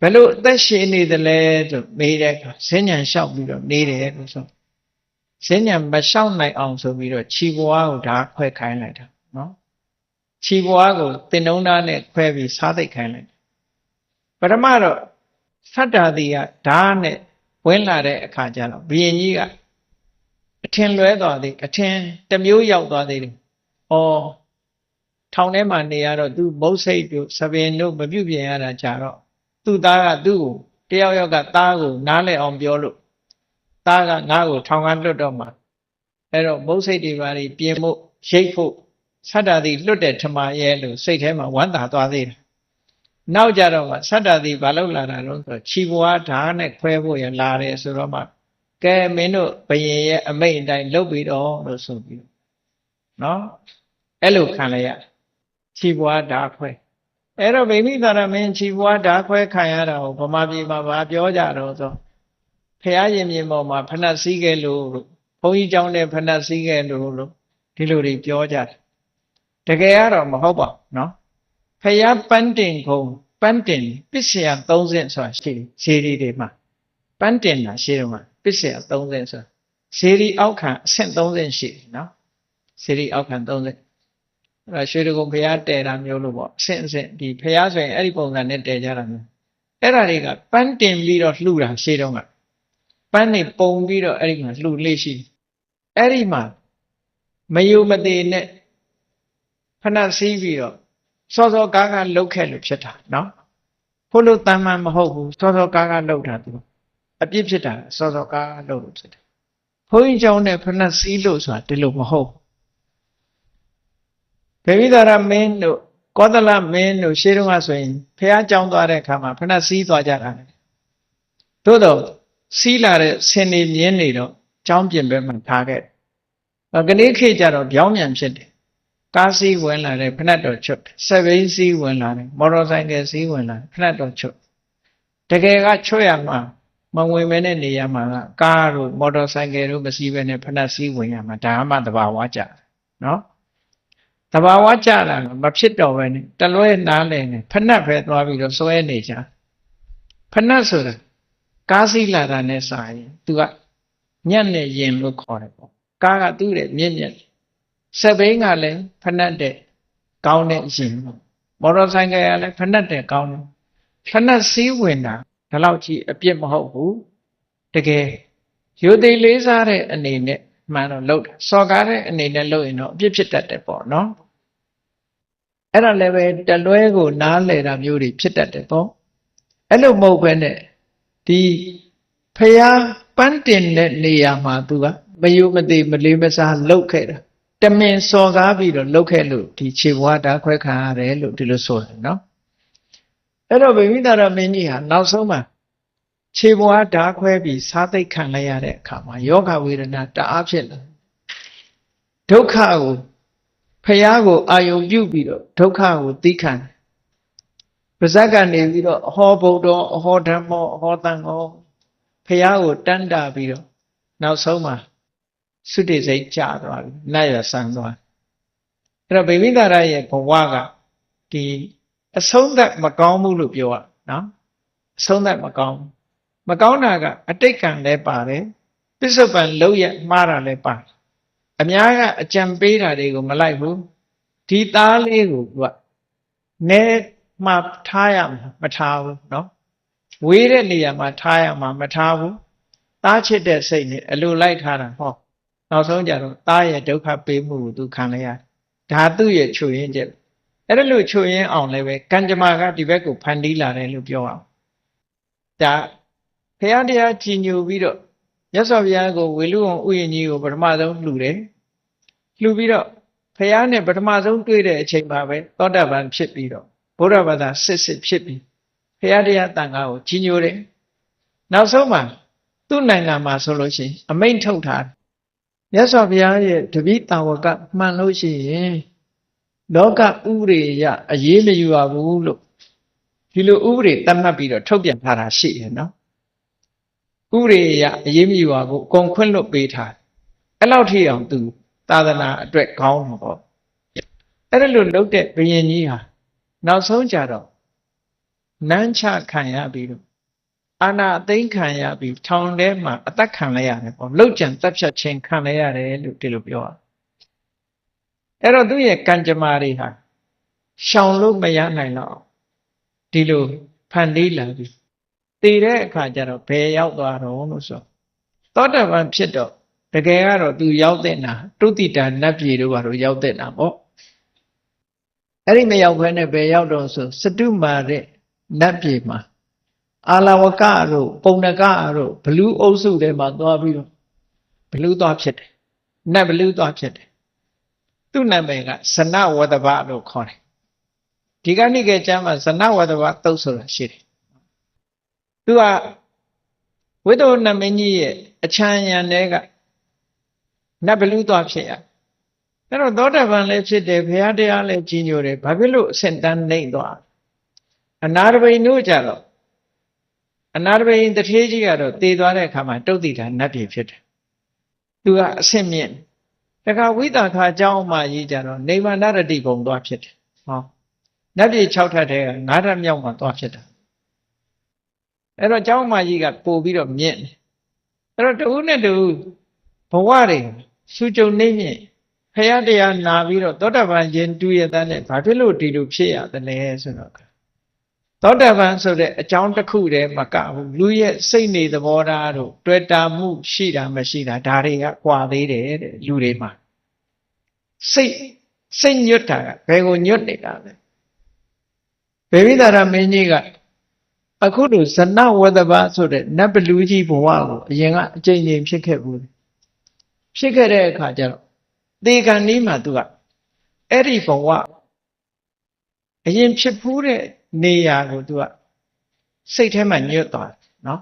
Speaker 1: ဘယ်လိုအသက်ရှင်နေသလဲဆိုမေးတဲ့အခါဈဉ္ဉံလျှောက်ပြီးတော့နေတယ်လို့ဆိုဈဉ္ဉံမလျှောက်နိုင်အောင်ဆိုပြီးတော့ခြေပွားကိုဓာတ်ခွဲခိုင်းလိုက်တာနော်ခြေပွားကိုတင်နှုံးသားနဲ့ခွဲပြီးစားသိပ်ခိုင်းလိုက်ပထမတော့သတ္တာတိကဓာတ်နဲ့ဝင်လာတဲ့အခါကျတော့ဘုရင်ကြီးကအထင်လွဲသွားသေးအထင်တစ်မျိုးရောက်သွားသေးတယ်။ဩထောင်ထဲမှာနေရတော့သူမုတ်စိတ်တို့သပင်တို့မပြုတ်ပြင်ရတာကြတော့သူ့သားကသူ့ကိုတယောက်ယောက်ကသားကိုနားလည်အောင်ပြောလို့သားကငါ့ကိုထောင်ကလွတ်တော့မှာအဲ့တော့မုတ်စိတ်တွေပါပြင်ဖို့ရိတ်ဖို့သတ္တာတိလွတ်တဲ့ထမရဲ့လို့စိတ်ထဲမှာဝမ်းသာသွားသေးတယ်။နောက်ကြတော့မှသတ္တာတိဘာလို့လာတာလဲဆိုတော့ခြေပွားဓာတ်နဲ့ခွဲဖို့ရလာတယ်ဆိုတော့မှကဲမင်းတို့ဘယင်ရဲ့အမိန့်အတိုင်းလုပ်ပြီးတော့လို့ဆိုပြီးနော်အဲ့လိုခံလိုက်ရခြေပွားဓာတ်ခွဲအဲ့တော့ဗိမိသာရမင်းခြေပွားဓာတ်ခွဲခံရတာကိုဗမာပြည်မှာဗာပြောကြတော့ဆိုဖရာရင်မြင်ပေါ်မှာဖဏတ်စည်းခဲ့လို့ဘုန်းကြီးเจ้าနဲ့ဖဏတ်စည်းခဲ့လို့ဒီလိုတွေပြောကြတယ်တကယ်ကတော့မဟုတ်ပါဘူးနော်ဖရာပန်းတင်ခုံပန်းတင်ပစ္စယ30ဆိုတာရှိတယ်ဇေဒီတွေမှာပန်းတင်တာရှိတော့မှာပစ္စယ30ဆိုတာဇေဒီအောက်ခံအဆင့်30ရှိတယ်နော်ဇေဒီအောက်ခံ30အဲ့ဒါရွှေတကုံဖရာတဲတာမျိုးလို့ပေါ့အဆင့်အဆင့်ဒီဖရာဆိုရင်အဲ့ဒီပုံစံနဲ့တဲကြတာမျိုးအဲ့ဒါတွေကပန်းတင်ပြီးတော့လှူတာရှိတော့ကပန်းနေပုံပြီးတော့အဲ့ဒီမှာလှူလေးရှိအဲ့ဒီမှာမယုံမသေးနဲ့ဖဏစည်းပြီးတော့စောစောကားကားလှုပ်ခဲ့လို့ဖြစ်တာနော်ဖို့လို့တမ်းမှန်မဟုတ်ဘူးစောစောကားကားလှုပ်တာသူအပြစ်ဖြစ်တာစောစောကားကားလှုပ်လို့ဖြစ်တယ်ဘုန်းကြီးเจ้าနဲ့ဖဏစည်းလို့ဆိုတာဒီလိုမဟုတ်ဗေမိသာရမင်းတို့ကောသလမင်းတို့ရှေးတုန်းကဆိုရင်ဖះကြောင်းသွားတဲ့အခါမှာဖဏစည်းသွားကြတာသို့တော့စီးလာတဲ့ဆင်နေမြင်းနေတော့ကြောင်းပြင်ဘက်မှာထားခဲ့ကနေ့ခေတ်ကျတော့ပြောင်းပြန်ဖြစ်တယ်ကားစီးဝင်လာတယ်ဖဏတ်တော်ချွတ်စက်ဘိန်းစီးဝင်လာတယ်မော်တော်ဆိုင်ကယ်စီးဝင်လာတယ်ဖဏတ်တော်ချွတ်တကယ်ကချွတ်ရမှာမဝင်မဲနဲ့နေရမှာကကားတို့မော်တော်ဆိုင်ကယ်တို့မစီးဘဲနဲ့ဖဏတ်စီးဝင်ရမှာဒါမှသဘာဝကျတယ်နော်သဘာဝကျတာမဖြစ်တော့ပဲနဲ့တလွဲနားလည်နေဖဏတ်ပဲသွားပြီးတော့စွဲနေကြဖဏတ်ဆိုတာကားစီးလာတာနဲ့စာရင်သူကညက်နဲ့ရင်လို့ခေါ်တယ်ပေါ့ကားကသူ့ရဲ့မြင့်မြတ်စက်ဘိန်းကလည်းဖဏတ်တဲ့ကောင်းတဲ့ရင်မော်တော်ဆိုင်ကယ်ကလည်းဖဏတ်တဲ့ကောင်းတယ်ဖဏတ်စည်းဝင်တာဒီလောက်ကြီးအပြစ်မဟုတ်ဘူးတကယ်ယူသိလေးစားတဲ့အနေနဲ့မှန်တော့လုပ်တာစော်ကားတဲ့အနေနဲ့လုပ်ရင်တော့အပြစ်ဖြစ်တတ်တယ်ပေါ့နော်အဲ့ဒါလည်းပဲတလွဲကိုနားလဲတာမျိုးတွေဖြစ်တတ်တယ်ပေါ့အဲ့လိုမဟုတ်ဘဲနဲ့ဒီဖျားပန်းတင်တဲ့နေရာမှာသူကမယုမသိမလေးမစားလှုပ်ခဲ့တာတမင်စော်ကားပြီးတော့လှုပ်ခဲ့လို့ဒီခြေဘွားဓာတ်ခွဲခံရတယ်လို့ဒီလိုဆိုတယ်နော်အဲ့တော့ဗိမိသာရမင်းကြီးဟာနောက်ဆုံးမှာခြေဘွားဓာတ်ခွဲပြီးစားသိပ်ခံလိုက်ရတဲ့အခါမှာယောဂဝေဒနာတအားဖြစ်လာဒုက္ခကိုဖျားကိုအာယုံပြုပြီးတော့ဒုက္ခကိုသိခံပါဇက်ကနေပြီးတော့အဟောဗုဒ္ဓောအဟောဓမ္မောအဟောသံဃောဖျားကိုတန်းတာပြီးတော့နောက်ဆုံးမှာသုတိစိတ်ကျသွားပြီနတ်ရဆန်းသွားအဲ့တော့ဗိမိသာရရဲ့ဘဝကဒီအဆုံးသက်မကောင်းဘူးလို့ပြောရနော်အဆုံးသက်မကောင်းတာကအတိတ်ကံလည်းပါတယ် ပစ္စုပန်လုံးရမှားတာလည်းပါအများကအကြံပေးတာတွေကိုမလိုက်ဘူးဒီသားလေးကိုသူကနဲမှထားရမှာမထားဘူးเนาะဝေးတဲ့နေရာမှာထားရမှာမထားဘူးသားချစ်တဲ့စိတ်နဲ့အလိုလိုက်ထားတာဟောနောက်ဆုံးကြတော့သားရဲ့ဒုက္ခပေးမှုကိုသူခံလိုက်ရတယ်ဒါသူ့ရဲ့ချွေရင်းချက်အဲ့ဒါလို့ချွေရင်းအောင်လည်းပဲကံကြမ္မာကဒီဘက်ကိုဖန်တီးလာတယ်လို့ပြောအောင်ဒါဘုရားတရားကြည်ညိုပြီးတော့မြတ်စွာဘုရားကိုဝေလူဝံဥယျာဉ်ကြီးကိုပထမဆုံးလှူတယ်လှူပြီးတော့ဘုရားနဲ့ပထမဆုံးတွေ့တဲ့အချိန်မှာပဲသောတာပန်ဖြစ်ပြီးတော့ဗုဒ္ဓဘာသာစစ်ဖြစ်ပြီးဘုရားတရားတန်ခါကိုကြည်ညိုတယ်နောက်ဆုံးမှာသူ့နိုင်ငံမှာဆိုလို့ရှိရင်အမိန့်ထုတ်ထားမြတ်စွာဘုရားရဲ့တပိတာဝကမှန်လို့ရှိရင်လောကဥပဒေရအရေးမယူရဘူးလို့ဒီလိုဥပဒေသတ်မှတ်ပြီးတော့ထုတ်ပြန်ထားတာရှိရနော်ဥပဒေရအရေးမယူရဘူးအကုန်ခွင့်လွတ်ပေးထားအဲ့လောက်ထိအောင်သူသာသနာအတွက်ကောင်းမှာပေါ့အဲ့ဒါလို့လုပ်တဲ့ဘုရင်ကြီးဟာနောက်ဆုံးကြတော့နန်းချခံရပြီးတော့အာနာအသိမ်းခံရပြီးထောင်ထဲမှာအသက်ခံလိုက်ရတယ်ပေါ့လှုပ်ကြံတက်ဖြတ်ခြင်းခံလိုက်ရတယ်လို့ဒီလိုပြောတာအဲ့တော့သူ့ရဲ့ကံကြမ္မာတွေဟာရှောင်လို့မရနိုင်တော့ဒီလိုဖန်တီးလာပြီးတည်တဲ့အခါကျတော့ဘယ်ရောက်သွားတော့လို့ဆိုသောတာပန်ဖြစ်တော့တကယ်ကတော့သူရောက်တဲ့နာတုတိတာနတ်ပြည်တို့ကတော့ရောက်တဲ့နာပေါ့အဲ့ဒီမရောက်ဘဲနဲ့ဘယ်ရောက်တော့ဆိုစတုမာတဲ့နတ်ပြည်မှာအာလဝကတို့ပုံနကတို့ဘလူးအုပ်စုထဲမှာသွားပြီးတော့ဘလူးသွားဖြစ်တယ်နတ်ဘလူးသွားဖြစ်တယ်သူ့နာမည်ကဇနဝတ္တဗလို့ခေါ်တယ်ဒီကနေ့ကကျမ်းမှာဇနဝတ္တဗသုတ်ဆိုတာရှိတယ်သူကဝိတ္တနမင်းကြီးရဲ့အချမ်းရံတွေကနတ်ဘလူးသွားဖြစ်ရအဲ့တော့သောတာပန်လည်းဖြစ်တယ်ဘုရားတရားလည်းကြီးညိုတယ်ဘာဖြစ်လို့အစင်တန်းနှိမ့်သွားအနာရဘိန်တို့ကြတော့အနာရဘိန်တထေးကြီးကတော့တည်သွားတဲ့အခါမှာတုတ်တိတာနတ်ပြည်ဖြစ်တယ်သူကအဆင့်မြင့်တခါဝိသခာအကြောင်းမှကြီးကြတော့နေမန္တရတိဘုံသွားဖြစ်တယ်ဟောနတ်ပြည်6ထပ်ထဲက9ထပ်မြောက်မှာသွားဖြစ်တာအဲ့တော့အကြောင်းမှကြီးကပို့ပြီးတော့မြင့်တယ်အဲ့တော့တဦးနဲ့တဦးဘဝတွေရှုကြုံနေမြင့်ဖရာတရားနာပြီးတော့သောတာပန်ရင်တူရတဲ့နဲ့ဘာဖြစ်လို့ဒီလိုဖြစ်ရတယ်လဲဆိုတော့သောတာပန်ဆိုတဲ့အကြောင်းတစ်ခုတည်းမကဘူးလူရဲ့စိတ်နေသဘောထားတို့တွေ့တာမှုရှိတာမရှိတာဒါတွေကကွာသေးတယ်တဲ့လူတွေမှာစိတ်ညွတ်တာကဘယ်ကိုညွတ်နေတာလဲဘေဝိသာရမင်းကြီးကအခုလိုဇနဝတ္တဗဆိုတဲ့နတ်ဘလူးကြီးဘဝကိုအရင်ကအကျဉ်းချင်းဖြစ်ခဲ့ဘူးဖြစ်ခဲ့တဲ့အခါကျတော့သေကံนี้မှာသူကအဲ့ဒီဘဝအရင်ဖြစ်ဖူးတဲ့နေရာကိုသူကစိတ်ထဲမှာညွတ်သွားတယ်နော်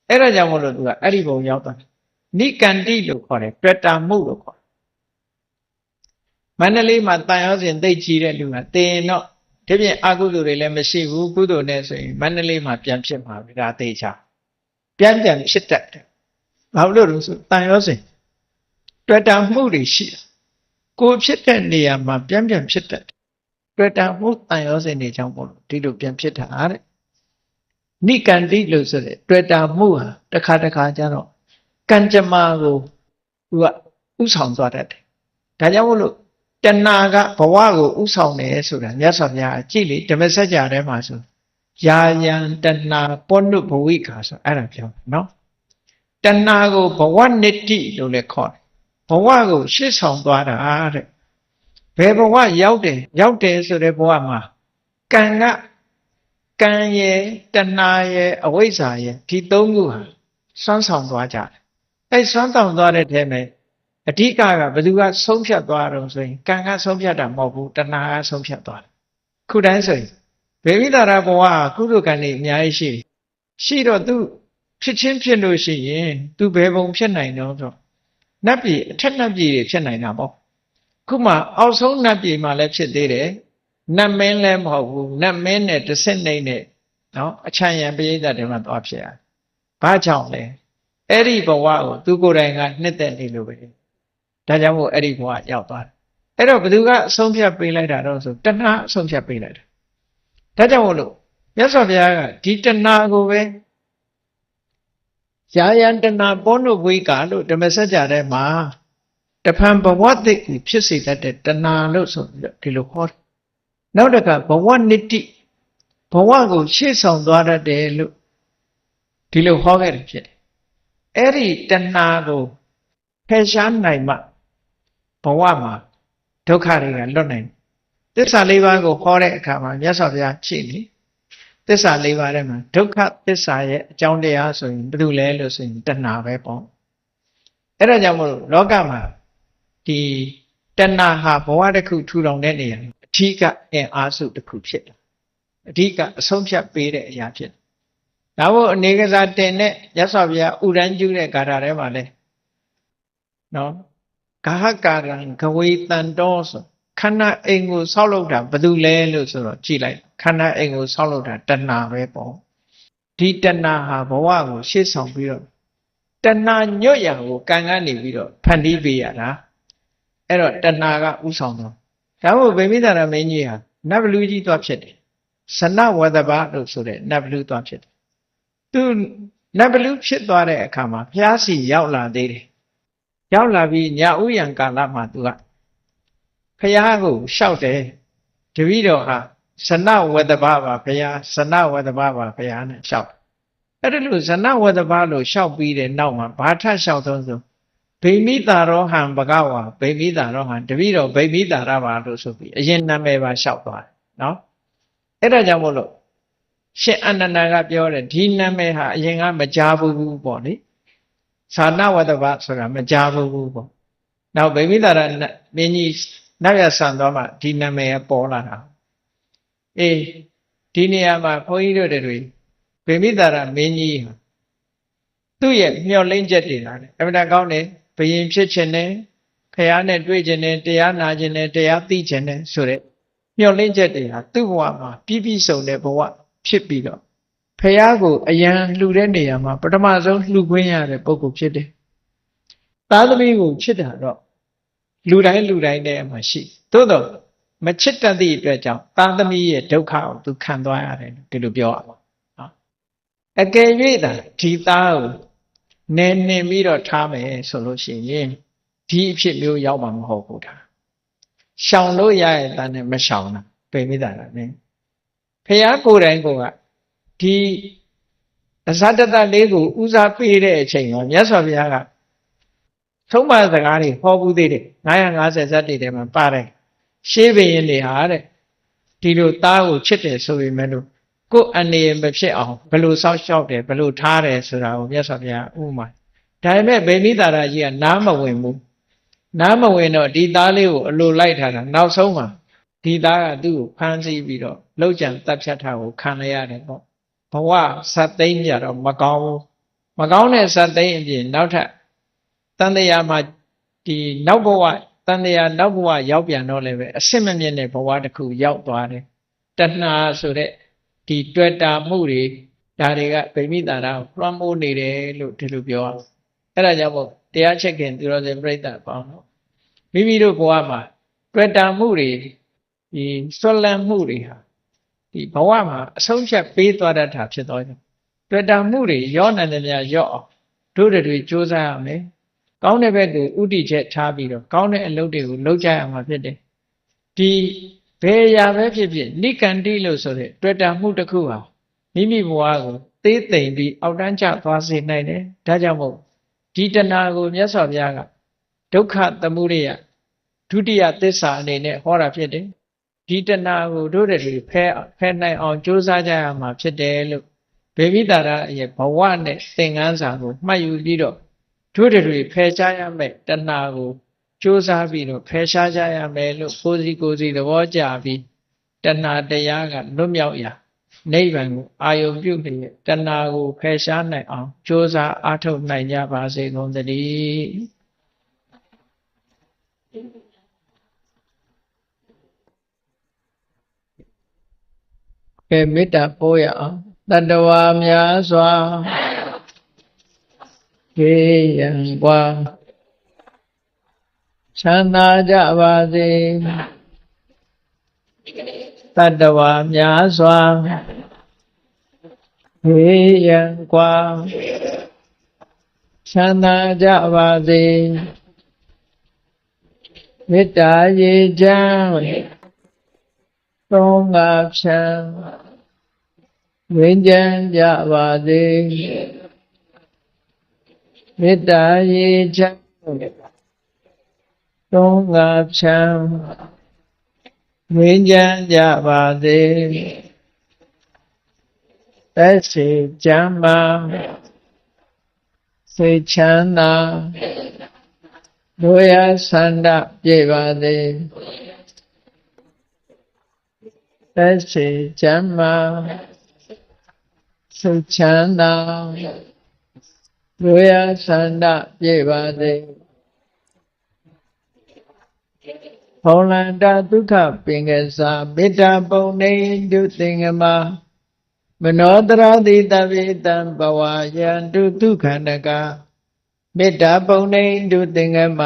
Speaker 1: အဲ့ဒါကြောင့်မို့လို့သူကအဲ့ဒီဘုံရောက်သွားတယ်နိကန္တိလို့ခေါ်တယ်တွေ့တာမှုလို့ခေါ်တယ်မန္တလေးမှာတန်ရောစဉ်သိကြီးတဲ့လူကတင်တော့ဒီပြင်အကုသိုလ်တွေလည်းမရှိဘူးကုသိုလ်နဲ့ဆိုရင်မန္တလေးမှာပြန်ဖြစ်မှာဒါသိချပြန်ဖြစ်တတ်တယ်ဘာလို့လဲဆိုတန်ရောစဉ်တွေ့တာမှုတွေရှိတယ်ကိုဖြစ်တဲ့နေရာမှာပြန်ဖြစ်တတ်တယ်တွေ့တာမှုတန်ရောစဉ်တွေကြောင့်မို့လို့ဒီလိုပြန်ဖြစ်တာတဲ့နိကန္တိလို့ဆိုတဲ့တွေ့တာမှုဟာတစ်ခါကျတော့ကံကြမ္မာကိုသူကဥဆောင်သွားတတ်တယ်ဒါကြောင့်မို့လို့တဏှာကဘဝကိုဥဆောင်တယ်ဆိုတာမြတ်စွာဘုရားကြည့်လေဓမ္မစကြာထဲမှာဆိုယာယံတဏှာပောနုဘဝိကာဆိုအဲ့ဒါပြောနော်တဏှာကိုဘဝနတ္တိလို့လည်းခေါ်တယ်ဘဝကိုရှေ့ဆောင်သွားတာတဲ့ဘယ်ဘဝရောက်တယ်ဆိုတဲ့ဘဝမှာကံရဲ့တဏှာရဲ့အဝိဇ္ဇာရဲ့ဒီသုံးခုဟာစွမ်းဆောင်သွားကြတယ်အဲ့စွမ်းဆောင်သွားတဲ့ထဲမှာအဓိကဘယ်သူကဆုံးဖြတ်သွားတော့ဆိုရင်ကံကဆုံးဖြတ်တာမဟုတ်ဘူးတဏှာကဆုံးဖြတ်သွားတယ်ခုတိုင်းဆိုရင်ဘေဝိတာရဘဝကုသိုလ်ကံတွေအများကြီးရှိတော့သူဖြစ်ချင်းဖြစ်လို့ရှိရင်သူဘယ်ပုံဖြစ်နိုင်တော့ဆိုနတ်ပြည်အထက်နတ်ပြည်တွေဖြစ်နိုင်တာပေါ့ခုမှအောက်ဆုံးနတ်ပြည်မှာလည်းဖြစ်သေးတယ်နတ်မင်းလည်းမဟုတ်ဘူးနတ်မင်းနဲ့တစ်ဆင့်နှိမ့်နဲ့နော်အချမ်းရံပိဋကတ်တွေမှာသွားဖြစ်ရတယ်ဘာကြောင့်လဲအဲ့ဒီဘဝကိုသူကိုယ်တိုင်ကနှစ်သက်နေလို့ပဲဒါကြောင့်မို့အဲ့ဒီဘဝရောက်သွားတယ်အဲ့တော့ဘသူကအဆုံးဖြတ်ပေးလိုက်တာတော့ဆိုတဏှာအဆုံးဖြတ်ပေးလိုက်တယ်ဒါကြောင့်မို့လို့မြတ်စွာဘုရားကဒီတဏှာကိုပဲ ယာယတနာဘောနုဝိကလို့ဓမ္မစကြာထဲမှာတဖန်ဘဝတိကိုဖြစ်စေတတ်တဲ့တဏှာလို့ဆိုပြီးတော့ဒီလိုဟောတယ်နောက်တစ်ခါဘဝနိတိဘဝကိုရှေ့ဆောင်သွားတတ်တယ်လို့ဒီလိုဟောခဲ့တယ်ဖြစ်တယ်အဲ့ဒီတဏှာကိုဖယ်ရှားနိုင်မှဘဝမှာဒုက္ခတွေကလွတ်နိုင်သစ္စာလေးပါးကိုဟောတဲ့အခါမှာမြတ်စွာဘုရားရှိနေသစ္စာလေးပါးထဲမှာဒုက္ခသစ္စာရဲ့အကြောင်းတရားဆိုရင်ဘာလို့လဲလို့ဆိုရင်တဏှာပဲပေါ့အဲ့ဒါကြောင့်မို့လို့လောကမှာဒီတဏှာဟာဘဝတစ်ခုထူထောင်တဲ့နေရာအဓိကအင်အားစုတစ်ခုဖြစ်တယ်အဓိကအဆုံးဖြတ်ပေးတဲ့အရာဖြစ်တယ်ဒါမို့အနေကစားတင်တဲ့မြတ်စွာဘုရားဥရန်ကျူးတဲ့ဂါထာထဲမှာလဲနော်ဂဟကာရံဂဝေတန်တောဆိုခန္ဓာအိမ်ကိုဆောက်လုပ်တာဘာလို့လဲလို့ဆိုတော့ကြည်လိုက်ခန္ဓာအိမ်ကိုဆောက်လုပ်တာတဏှာပဲပေါ့ဒီတဏှာဟာဘဝကိုရှေ့ဆောင်ပြီးတော့တဏှာညွတ်ရာကိုကံကနေပြီးတော့ဖန်တီးပေးရတာအဲ့တော့တဏှာကဥဆောင်တော့ဒါမို့ဗိမိသာရမင်းကြီးဟာနတ်ဘလူကြီးသွားဖြစ်တယ်ဇနဝတ္တပလို့ဆိုတဲ့နတ်ဘလူသွားဖြစ်တယ်သူနတ်ဘလူဖြစ်သွားတဲ့အခါမှာဘုရားစီရောက်လာသေးတယ်ရောက်လာပြီးညဥ်ယံကာလမှာသူကဘုရားကိုလျှောက်တယ်တပည့်တော်ဟာဇနဝတ္တပပါဘုရားဇနဝတ္တပပါဘုရားနဲ့လျှောက်အဲ့ဒါလို့ဇနဝတ္တပလို့လျှောက်ပြီးတဲ့နောက်မှာဘာထလျှောက်ဆုံးဆိုဗိမိတာရောဟံဘဂဝါဗိမိတာရောဟံတပည့်တော်ဗိမိတာရပါလို့ဆိုပြီးအရင်နာမည်ပါလျှောက်သွားတယ်နော်အဲ့ဒါကြောင့်မို့လို့ရှင်အနန္ဒာကပြောတယ်ဒီနာမည်ဟာအရင်ကမကြားဘူးပေါ့လေဇာနဝတ္တပဆိုတာမကြားဘူးပေါ့နောက်ဗိမိတာရမင်းကြီးနောက်ရဆန်သွားမှဒီနာမည်ပေါ်လာတာအေးဒီနေရာမှာဘုန်းကြီးတို့တွေဗိမိတာရမင်းကြီးသူ့ရဲ့မျှော်လင့်ချက်တွေလားအမှန်တကောင်းတယ်ဘယင်ဖြစ်ခြင်းနဲ့ဖះနဲ့တွေ့ခြင်းနဲ့တရားနာခြင်းနဲ့တရားသိခြင်းနဲ့ဆိုတဲ့မျှော်လင့်ချက်တွေဟာသူ့ဘဝမှာပြည့်ပြည့်စုံတဲ့ဘဝဖြစ်ပြီးတော့ဖះကိုအယံလှူတဲ့နေရာမှာပထမဆုံးလှူခွင့်ရတဲ့ပုဂ္ဂိုလ်ဖြစ်တယ်သားသမီးကိုချစ်တာတော့လူတိုင်းနဲ့အမှရှိသို့တော့မချစ်တတ်သည့်အတွက်ကြောင့်သားသမီးရဲ့ဒုက္ခကိုသူခံသွားရတယ်ဒီလိုပြောရအောင်နော်အကယ်၍သာဒီသားကိုနေပြီးတော့ထားမယ်ဆိုလို့ရှိရင်ဒီအဖြစ်မျိုးရောက်မှာမဟုတ်ဘူးဒါရှောင်လို့ရရဲ့တန်းနဲ့မရှောင်တာပြိမိတာလားနင်းဖះကိုယ်တိုင်ကဒီအဇတတလေးကိုဦးစားပေးတဲ့အချိန်မှာမြတ်စွာဘုရားကသုံးပါးစကားတွေဟောဘူးသေးတယ်950ဇတ်တွေထဲမှာပါတယ်ရှေးဘုရင်တွေဟာတဲ့ဒီလိုသားကိုချစ်တယ်ဆိုပေမဲ့လို့ကိုယ်အနေမဖြစ်အောင်ဘယ်လိုစောင့်ရှောက်တယ်ဘယ်လိုထားတယ်ဆိုတာကိုမြတ်စွာဘုရားဥပမာဒါပေမဲ့ဗိမိတာရကြီးကနားမဝင်ဘူးနားမဝင်တော့ဒီသားလေးကိုအလိုလိုက်ထားတာနောက်ဆုံးမှာဒီသားကသူ့ကိုဖမ်းဆီးပြီးတော့လောက်ကြံတပ်ဖြတ်ထားကိုခံရရတယ်ပေါ့ဘဝဇတ်သိမ်းကြတော့မကောင်းဘူးမကောင်းတဲ့ဇတ်သိမ်းအပြင်နောက်ထပ်တန်တရားမှာဒီနောက်ဘဝတန်တရားနောက်ဘဝရောက်ပြန်တော့လည်းပဲအစစ်မမြင့်တဲ့ဘဝတစ်ခုရောက်သွားတယ်တဏှာဆိုတဲ့ဒီတွေ့တာမှုတွေဒါတွေကဗိမိတာရကိုလွှမ်းမိုးနေတယ်လို့ဒီလိုပြောအောင်အဲ့ဒါကြောင့်မို့တရားချက်ခင်သူတော်စင်ပြိဿပေါင်းတော့မိမိတို့ဘဝမှာတွေ့တာမှုတွေဒီဆွလန်းမှုတွေဟာဒီဘဝမှာအဆုံးဖြတ်ပေးသွားတတ်တာဖြစ်သွားတယ်တွေ့တာမှုတွေရောနိုင်တယ်များရော့အောင်တို့တွေစ조사ရမယ်ကောင်းတဲ့ဘက်ကိုဥတည်ချက်ထားပြီးတော့ကောင်းတဲ့အလုပ်တွေကိုလုပ်ကြရမှာဖြစ်တယ်ဒီဘယ်ရာပဲဖြစ်ဖြစ်နိကန္တိလို့ဆိုတဲ့တွေ့တာမှုတစ်ခုဟာမိမိဘဝကိုသေးသိမ့်ပြီးအောက်တန်းကျသွားစေနိုင်တယ်ဒါကြောင့်မို့ဒီတဏှာကိုမြတ်စွာဘုရားကဒုက္ခသမုဒယဒုတိယသစ္စာအနေနဲ့ဟောတာဖြစ်တယ်ဒီတဏှာကိုတို့တွေဖဲနိုင်အောင်ကြိုးစားကြရမှာဖြစ်တယ်လို့ဗေမိတာရရဲ့ဘဝနဲ့သင်္ကန်းစာကိုမှတ်ယူပြီးတော့တို့တွေဖယ်ရှားရမယ်တဏှာကိုကြိုးစားပြီးတော့ဖယ်ရှားကြရမယ်လို့ကိုယ်စီသဘောကျပြီးတဏှာတရားကလွတ်မြောက်ရာနိဗ္ဗာန်ကိုအာယုံပြုလျက်တဏှာကိုဖယ်ရှားနိုင်အောင်ကြိုးစားအားထုတ်နိုင်ကြပါစေကုန်သတည်းကဲမေတ္တာပို့ရအောင်တတ္တဝါများစွာခေယံကွာချမ်းသာကြပါစေတတ္တဝါများစွာခေယံကွာ ချမ်းသာကြပါစေမေတ္တာရေချမ်းသုံးငါဖြံဝိဉ္ဇဉ်ကြပါစေမေတ္တာရေချမ်းသုံးငါဖြံဝိဉ္ဇဉ်ကြပါစေသက်ရှိချမ်းသာစိတ်ချမ်းသာတို့ရဆန္ဒပြည့်ပါစေသက်ရှိချမ်းသာစိတ်ချမ်းသာတို့ရဆန္ဒပြည့်ပါစေဘုံလန္တဒုက္ခပင်ကစားမေတ္တာပုံနေတုသင်္ကမမနောတရတိတဗေတံဘဝယံတုဒုက္ခန္တကမေတ္တာပုံနေတုသင်္ကမ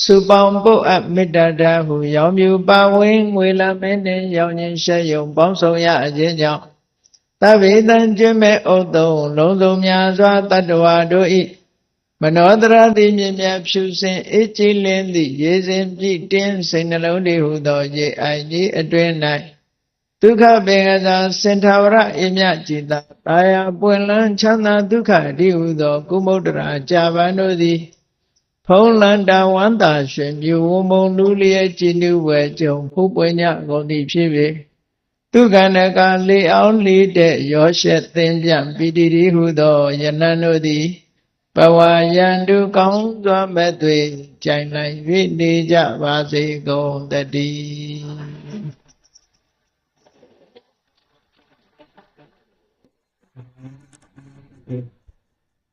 Speaker 1: စုပေါင်းပုတ်အပ်မေတ္တာဓာတ်ဟုရောင်မြူပါဝင်ငွေလာမင်းနှင့်ရောင်ခြင်းရှက်ယုံပေါင်းဆောင်ရခြင်းကြောင့်တဗေတံကျွမ်းမဲ့ဥသုံးလုံးစုံများစွာတတ္တဝါတို့၏မနောတရတိမြင်မြတ်ဖြူစင်အေးကြည်လင်းသည့်ရေစဉ်ပြည့်တင်းစိတ်နှလုံးတည်ဟုသောရေအိုင်ကြီးအတွင်၌ဒုက္ခပင်ကစားစင်ထာဝရအေမြကြည်သာတာယာပွင့်လန်းချမ်းသာဒုက္ခတည်ဟုသောကုမုဒ္ဒရာကြာပန်တို့သည်ဖုံးလန္တာဝန္တာရွှင်မြူဝမုံလူလျက်ကြည်နုဝဲကြုံဖူးပွင့်ညကုန်သည်ဖြစ်၍ဒုက္ခနကလေအောင်လေတဲ့ရောရှက်သင်ပြန်ပိတိတိဟုသောယနန်တို့သည်ဘဝယံတုကောင်းစွာမဲ့သွေကြိုင်လိုက်၍နေကြပါစေကုန်တည်း